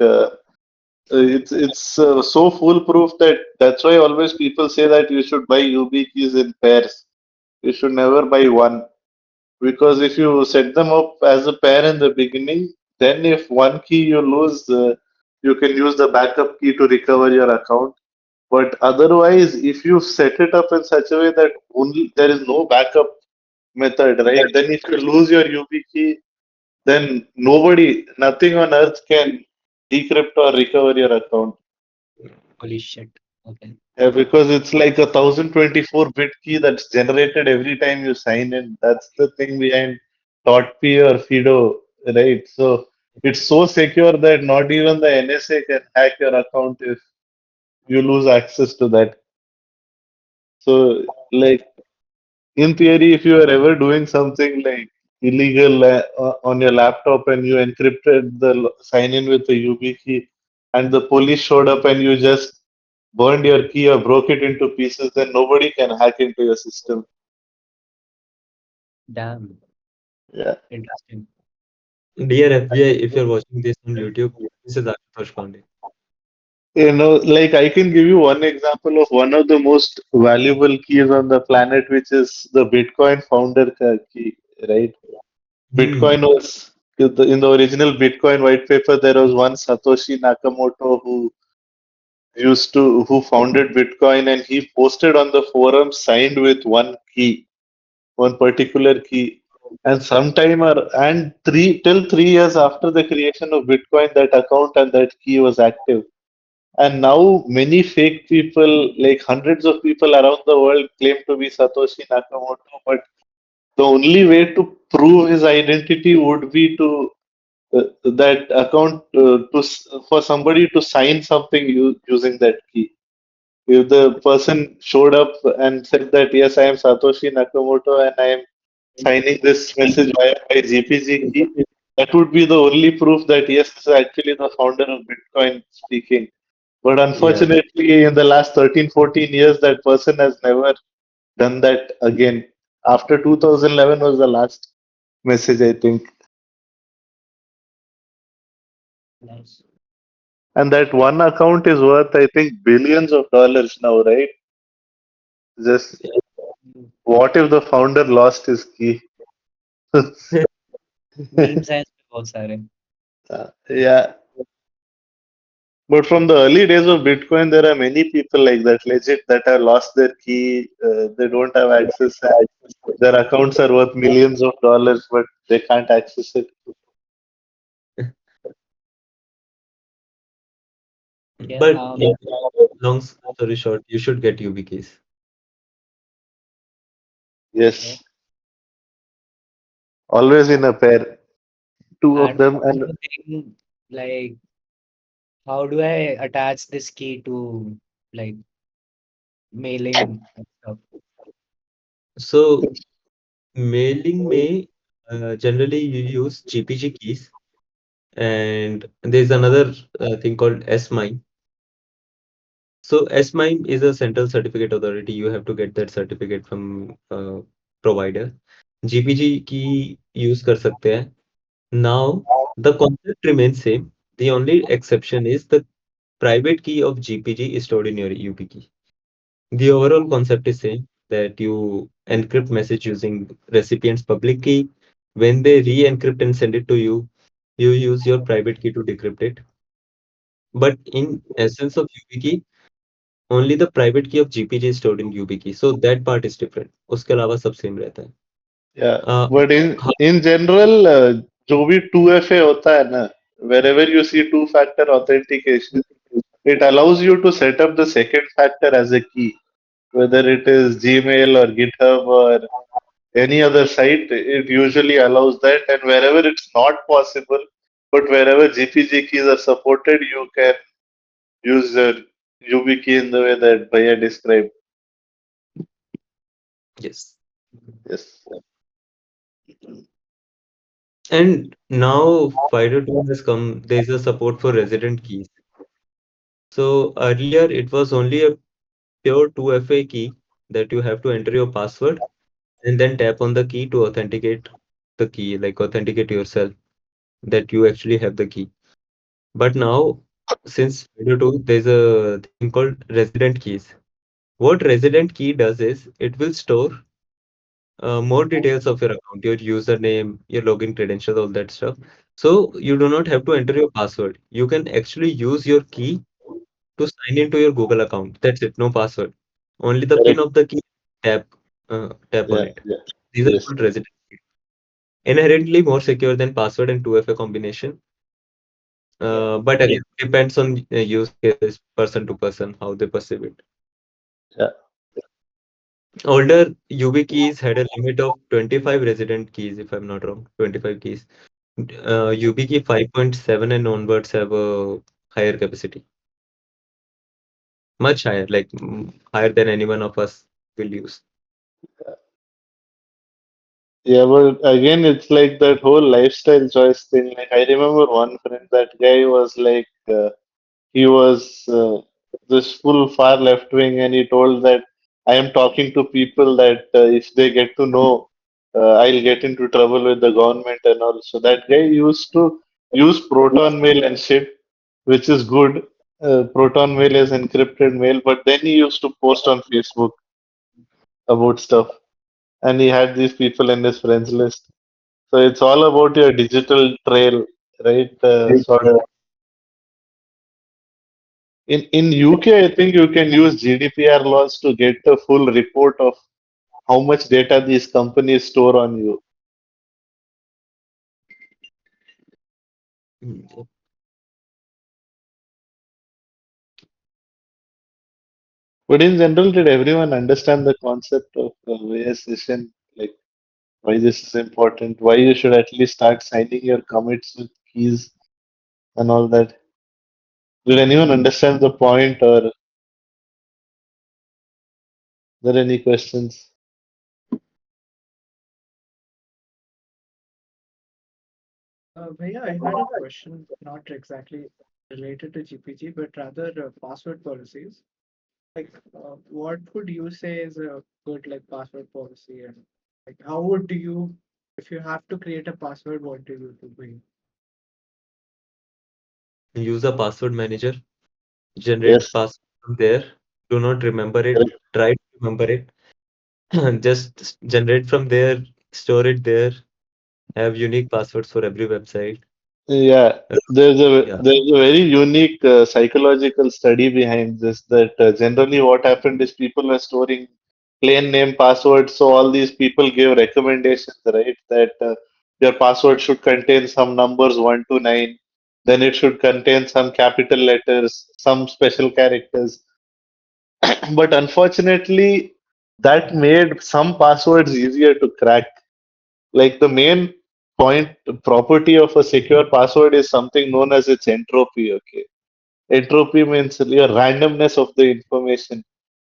it's so foolproof that that's why always people say that you should buy UB keys in pairs. You should never buy one because if you set them up as a pair in the beginning, then if one key you lose, you can use the backup key to recover your account. But otherwise, if you set it up in such a way that only there is no backup method, right? Then if you lose your UB key, then nothing on earth can decrypt or recover your account. Holy shit. Okay. Yeah, because it's like a 1024-bit key that's generated every time you sign in. That's the thing behind .p or Fido, right? So It's so secure that not even the NSA can hack your account if you lose access to that. So, like, in theory, if you are ever doing something like illegal on your laptop and you encrypted the sign in with the UB key, and the police showed up and you just burned your key or broke it into pieces, then nobody can hack into your system. Damn, Yeah. interesting. Dear FBI, if you're watching this on YouTube, this is Ashutosh Pandey. Like I can give you one example of one of the most valuable keys on the planet, which is the Bitcoin founder key, right? Hmm. Bitcoin was in the original Bitcoin white paper. There was one Satoshi Nakamoto who founded Bitcoin, and he posted on the forum signed with one key, one particular key. And sometime and 3 years after the creation of Bitcoin, that account and that key was active. And now many fake people, like hundreds of people around the world, claim to be Satoshi Nakamoto, but the only way to prove his identity would be to that account for somebody to sign something using that key. If the person showed up and said that yes, I am Satoshi Nakamoto and I am signing this message via my GPG key, that would be the only proof that yes, this is actually the founder of Bitcoin speaking. But Yeah. unfortunately, in the last 13, 14 years, that person has never done that again. After 2011 was the last message, I think. Nice. And that one account is worth, I think, billions of dollars now, right? Just Mm, what if the founder lost his key? Memes हैं इसमें बहुत सारे. Yeah. But from the early days of Bitcoin, there are many people like that, legit, that have lost their key. They don't have access. And their accounts are worth millions of dollars, but they can't access it. Yeah. But long story short, you should get UB keys. Okay. Yes. Always in a pair. Two of And them. what do And you think, like, how do I attach this key to like mailing and stuff? So mailing may generally you use GPG keys, and there's another thing called S-MIME. So S-MIME is a central certificate authority. You have to get that certificate from provider. GPG की use कर सकते हैं. Now the concept remains same. The only exception is the private key of GPG is stored in your UB key. The overall concept is same, that you encrypt message using recipient's public key. When they re-encrypt and send it to you, you use your private key to decrypt it. But in essence of UB key, only the private key of GPG is stored in UB key. So that part is different. उसके अलावा सब same रहता है. yeah. Uh, But हाँ, in general, जो भी 2FA होता है ना, wherever you see two-factor authentication, it allows you to set up the second factor as a key, whether it is Gmail or GitHub or any other site, it usually allows that. And wherever it's not possible, but wherever GPG keys are supported, you can use the UB key in the way that Bhaiya described. yes. Yes. And now FIDO2 has come. There is a support for resident keys. So earlier it was only a pure 2FA key that you have to enter your password and then tap on the key to authenticate the key, like authenticate yourself that you actually have the key. But now, since FIDO 2, there's a thing called resident keys. What resident key does is it will store more details of your account, your username, your login credentials, all that stuff. So you do not have to enter your password. You can actually use your key to sign into your Google account. That's it, no password. Only the pin Correct. of the key, tap tap on Yeah. it. Yeah. These are Yes. called resident keys. Inherently more secure than password and 2FA combination. Yeah. But again, depends on use cases, person to person, how they perceive it. Yeah. Older UB keys had a limit of 25 resident keys, if I'm not wrong, 25 keys. YubiKey 5.7 and onwards have a higher capacity, much higher, like higher than any one of us will use. Yeah, but again, it's like that whole lifestyle choice thing. Like I remember one friend, that guy was like, he was this full far left wing, and he told that I am talking to people that if they get to know, I'll get into trouble with the government and all. So that guy used to use proton mail and shit, which is good. Proton mail is encrypted mail, but then he used to post on Facebook about stuff, and he had these people in his friends list. So it's all about your digital trail, right? Sort of. In UK, I think you can use GDPR laws to get a full report of how much data these companies store on you. Mm, But in general, did everyone understand the concept of VS session? Like why this is important, why you should at least start signing your commits with keys and all that. Did anyone understand the point, or are there any questions? Bhaiya, I had a question, not exactly related to GPG, but rather password policies. Like, what would you say is a good like password policy, and like how would you, if you have to create a password, what do you do? Bhaiya? Use a password manager, generate Yes, password from there. Do not remember it. correct. Try to remember it. Just generate from there, store it there. Have unique passwords for every website. Yeah, Uh, Yeah. there's a very unique psychological study behind this. That generally what happened is people were storing plain name passwords, so all these people give recommendations, right? That your password should contain some numbers 1 to 9, then it should contain some capital letters, some special characters. But unfortunately, that made some passwords easier to crack. Like the main point property of a secure password is something known as its entropy. Okay, entropy means your randomness of the information.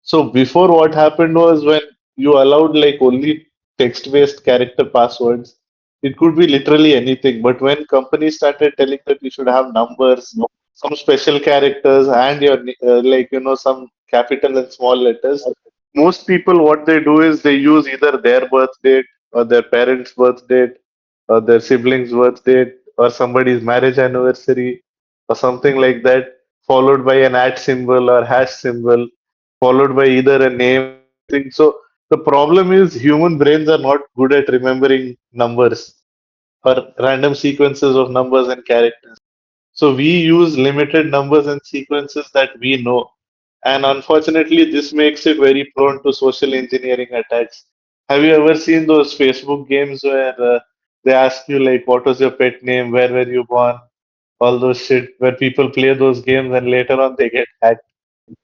So before, what happened was, when you allowed like only text-based character passwords, it could be literally anything. But when companies started telling that you should have numbers, some special characters, and your like some capital and small letters, most people, what they do is they use either their birth date or their parents' birth date or their siblings' birth date or somebody's marriage anniversary or something like that, followed by an at symbol or hash symbol, followed by either a name or something. So the problem is human brains are not good at remembering numbers or random sequences of numbers and characters. So we use limited numbers and sequences that we know. And unfortunately, this makes it very prone to social engineering attacks. Have you ever seen those Facebook games where they ask you, like, what was your pet name? Where were you born? All those shit, where people play those games and later on they get hacked.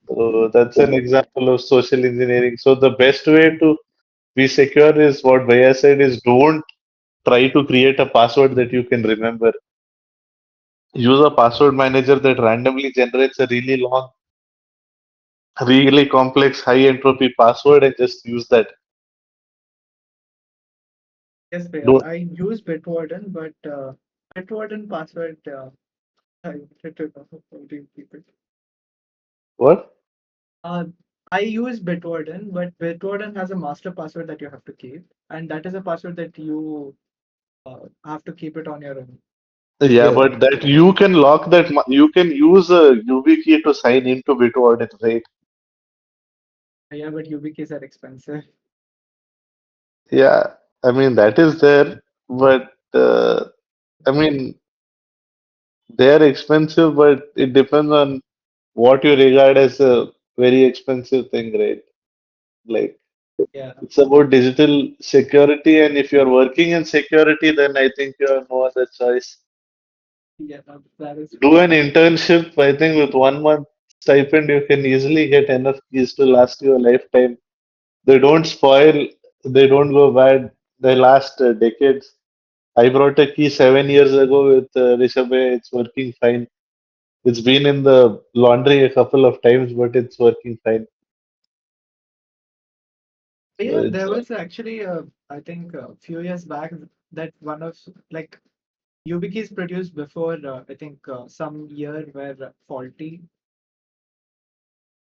So that's an example of social engineering. So the best way to be secure is what Bhaiya said, is don't try to create a password that you can remember. Use a password manager that randomly generates a really long, really complex, high entropy password, and just use that. Yes, Bhaiya. Don't I use Bitwarden, but Bitwarden password, I wanted to know how do you keep it? what? Uh, I use Bitwarden, but Bitwarden has a master password that you have to keep, and that is a password that you have to keep it on your own. Yeah, Yeah. but that you can lock that. You can use a YubiKey to sign into Bitwarden, right? Yeah, but YubiKeys are expensive. Yeah, I mean that is there, but I mean they are expensive, but it depends on what you regard as a very expensive thing, right? Like Yeah, it's about digital security, and if you're working in security, then I think you have no other choice. yeah, that is Do true. an internship. I think with 1 month stipend, you can easily get enough keys to last you a lifetime. They don't spoil, they don't go bad, they last decades. I brought a key 7 years ago with Rishabh. It's working fine. It's been in the laundry a couple of times, but it's working fine. So Yeah, it's there was actually, I think, a few years back that one of like YubiKeys produced before, I think, some year were faulty.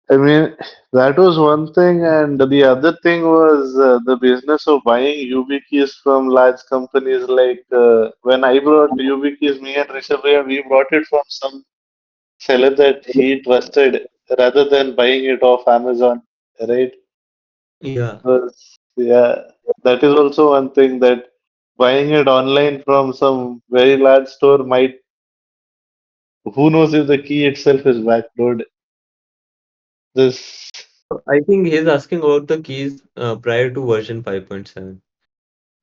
I mean, that was one thing, and the other thing was the business of buying YubiKeys from large companies. Like when I brought YubiKeys, me and Rishabh, we brought it from some seller that he trusted rather than buying it off Amazon, right? Yeah. Yeah, that is also one thing that buying it online from some very large store might, who knows if the key itself is backdoored. This, I think he's asking about the keys prior to version 5.7.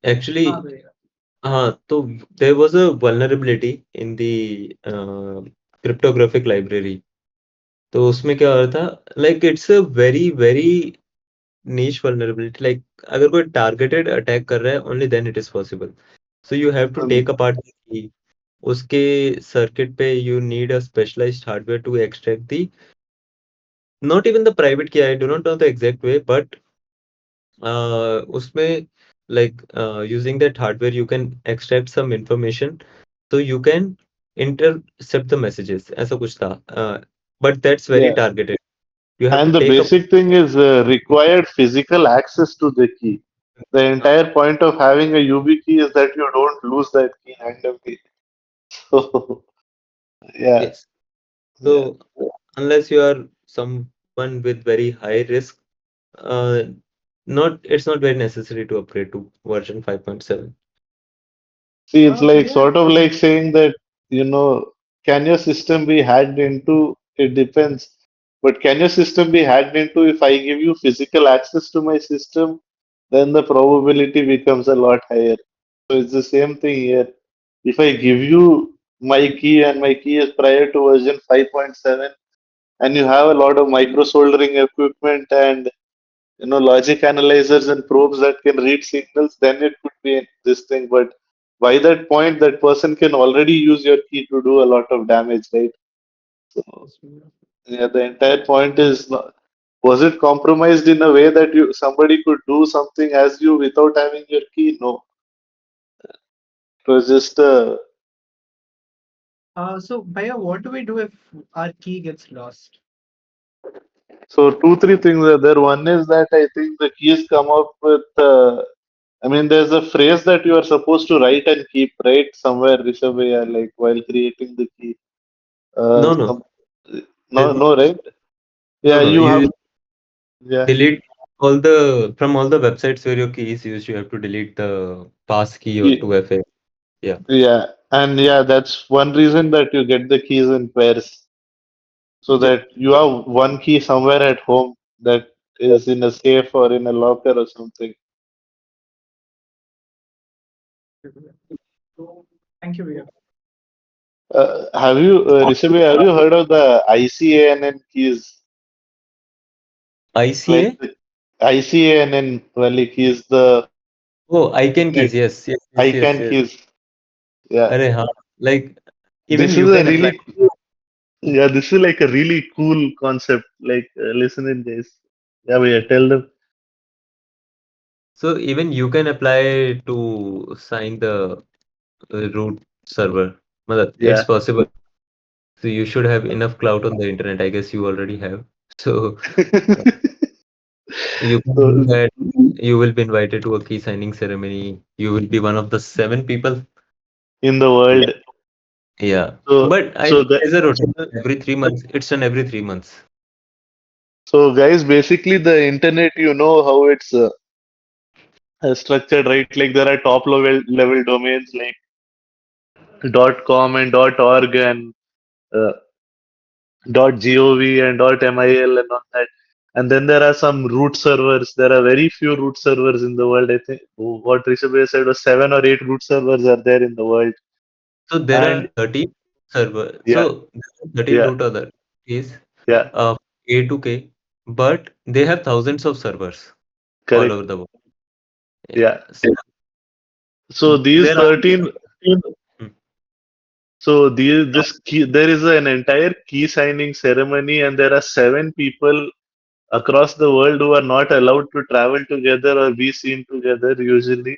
Actually, Yeah. so there was a vulnerability in the cryptographic library. तो उसमें क्या हो रहा था, like it's a very very niche vulnerability. Like अगर कोई targeted attack कर रहा है, only then it is possible. So you have to take apart the key. उसके circuit पे you need a specialized hardware to extract the, not even the private key. I do not know the exact way, but उसमें like using that hardware you can extract some information, so you can intercept the messages. ऐसा कुछ था. But that's very yeah. targeted. You have And to the take a. basic thing is required physical access to the key. The entire point of having a UV key is that you don't lose that key randomly. So, yeah, Yes. yeah. So unless you are someone with very high risk, uh, not it's not very necessary to upgrade to version 5.7. See, it's like Yeah. sort of like saying that, can your system be hacked into? It depends. But can your system be hacked into if I give you physical access to my system? Then the probability becomes a lot higher. So it's the same thing here. If I give you my key and my key is prior to version 5.7, and you have a lot of micro soldering equipment and logic analyzers and probes that can read signals, then it could be this thing. But by that point, that person can already use your key to do a lot of damage, right? So yeah, the entire point is, was it compromised in a way that you somebody could do something as you without having your key? No, it was just So Bhaiya, what do we do if our key gets lost? so two, three things are there. One is that I think the keys come up with. I mean, there's a phrase that you are supposed to write and keep, right? Somewhere, Rishabh, yeah, like while creating the key. No, no. Some, no, no, right? No, Yeah, no. you have. You Yeah, delete all the from all the websites where your key is used. You have to delete the pass key or ye- 2FA. Yeah. yeah, and yeah, that's one reason that you get the keys in pairs, so Yep. that you have one key somewhere at home that is in a safe or in a locker or something. Thank you, Bhaiya. Have you, Rishabh, have you heard of the ICANN keys? Like ICA? the ICANN, well, like keys, the Oh, ICANN like, keys. Yes, yes, yes, yes, ICANN yes. keys. Yeah, अरे हाँ. Like even this you is a can apply. really, yeah, this is like a really cool concept. Like, listen in guys. Yeah, we tell them. So even you can apply to sign the root server. मतलब, it's Yeah. possible. So you should have enough clout on the internet. I guess you already have. So uh, you can do So, that. You will be invited to a key signing ceremony. You will be one of the 7 people. in the Yeah. world. Yeah. So, But I so think that, there's a rotation every 3 months. It's done every 3 months. so guys, basically the internet, you know how it's structured, right? Like there are top level domains like .com and .org and uh, .gov and .mil and all that. And then there are some root servers. There are very few root servers in the world. I think what Rishabh said was 7 or 8 root servers are there in the world. So there are And 13 server. yeah, So there are 13 yeah, root other is yeah, A to K, but they have thousands of servers all correct. over the world. Yeah. Yeah. So So these There are 13. Hmm. So this key, there is an entire key signing ceremony, and there are 7 people across the world who are not allowed to travel together or be seen together usually,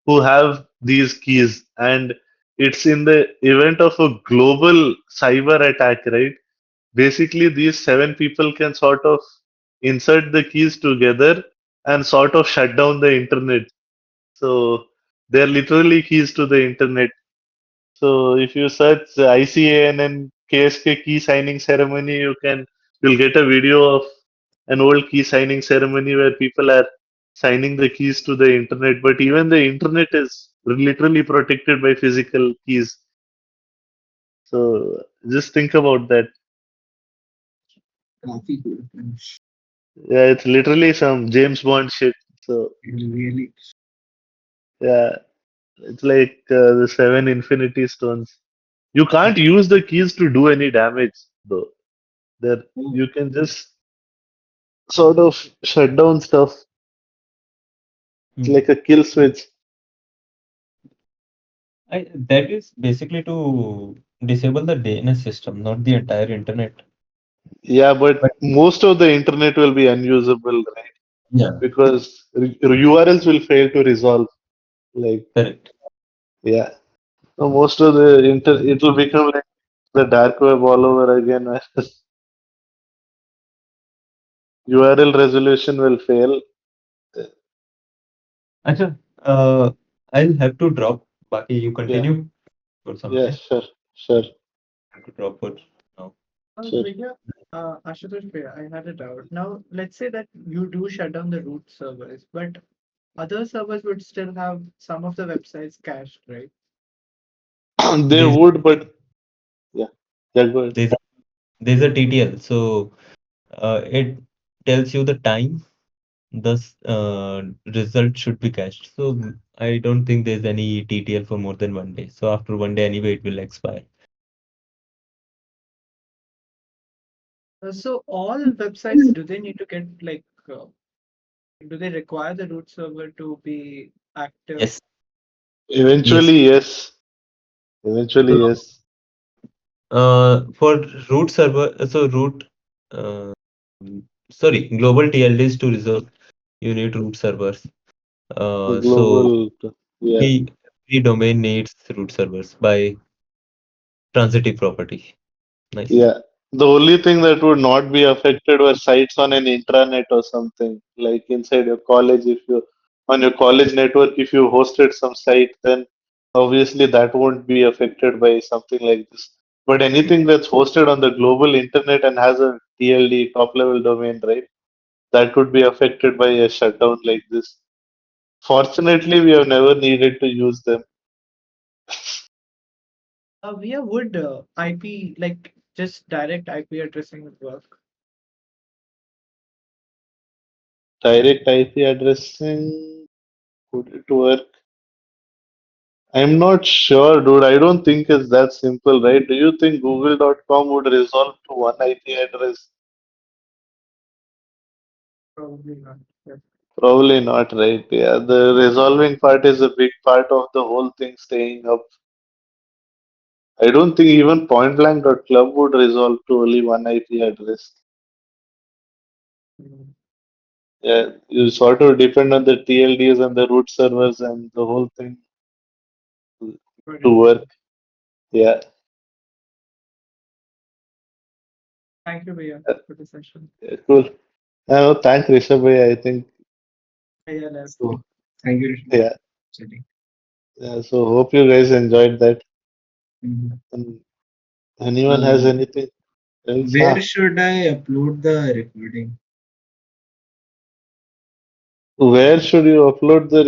who have these keys. And it's in the event of a global cyber attack, right? Basically, these 7 people can sort of insert the keys together and sort of shut down the internet. So they're literally keys to the internet. So if you search ICANN and KSK key signing ceremony, you'll get a video of an old key signing ceremony where people are signing the keys to the internet. But even the internet is literally protected by physical keys. So just think about that. काफी cool है, Yeah, it's literally some James Bond shit. So really. yeah, it's like the 7 Infinity Stones. You can't use the keys to do any damage, though. There, Oh, you can just sort of shut down stuff. It's Hmm. like a kill switch. That is basically to disable the DNS system, not the entire internet. Yeah, but But most of the internet will be unusable, right? yeah, Because URLs will fail to resolve. Like, correct. yeah. So most of the it will become like the dark web all over again. URL resolution will fail. Acha, I'll have to drop. Baki, you Yeah, continue for some yeah, time. sure, sure, I have to drop for now. sure. Vijay, Ashutosh Bhaiya, I had a doubt. Now, let's say that you do shut down the root servers, but other servers would still have some of the websites cached, right? They There's would, but yeah, yeah, go ahead. there's there's a TTL, so it tells you the time the result should be cached. So I don't think there's any TTL for more than 1 day. So after 1 day anyway, it will expire. So all websites, do they need to get like, do they require the root server to be active? Yes, yes. Eventually, yes. Eventually, So yes. for root server, so root, uh, sorry, global TLDs to resolve, you need root servers. The So global, yeah, every domain needs root servers by transitive property. Nice. yeah. The only thing that would not be affected were sites on an intranet or something, like inside your college. If you on your college network, if you hosted some site, then obviously that won't be affected by something like this. But anything that's hosted on the global internet and has a TLD top level domain, right? That could be affected by a shutdown like this. Fortunately, we have never needed to use them. Via would IP, like just direct IP addressing would work? Direct IP addressing, could it work? I'm not sure, dude. I don't think it's that simple, right? Do you think Google.com would resolve to one IP address? Probably not. Yeah. Probably not, right? Yeah, the resolving part is a big part of the whole thing staying up. I don't think even pointblank.club would resolve to only one IP address. Mm, Yeah, you sort of depend on the TLDs and the root servers and the whole thing got to it. work. Yeah, Thank you, Vijay, for the session. yeah, cool. Thanks, Rishabh bhai. I think, Yeah, left. So thank you, Rishabh. yeah, Sitting. yeah. So hope you guys enjoyed that. Mhm. And anyone has anything else? Where should I upload the recording? Where should you upload the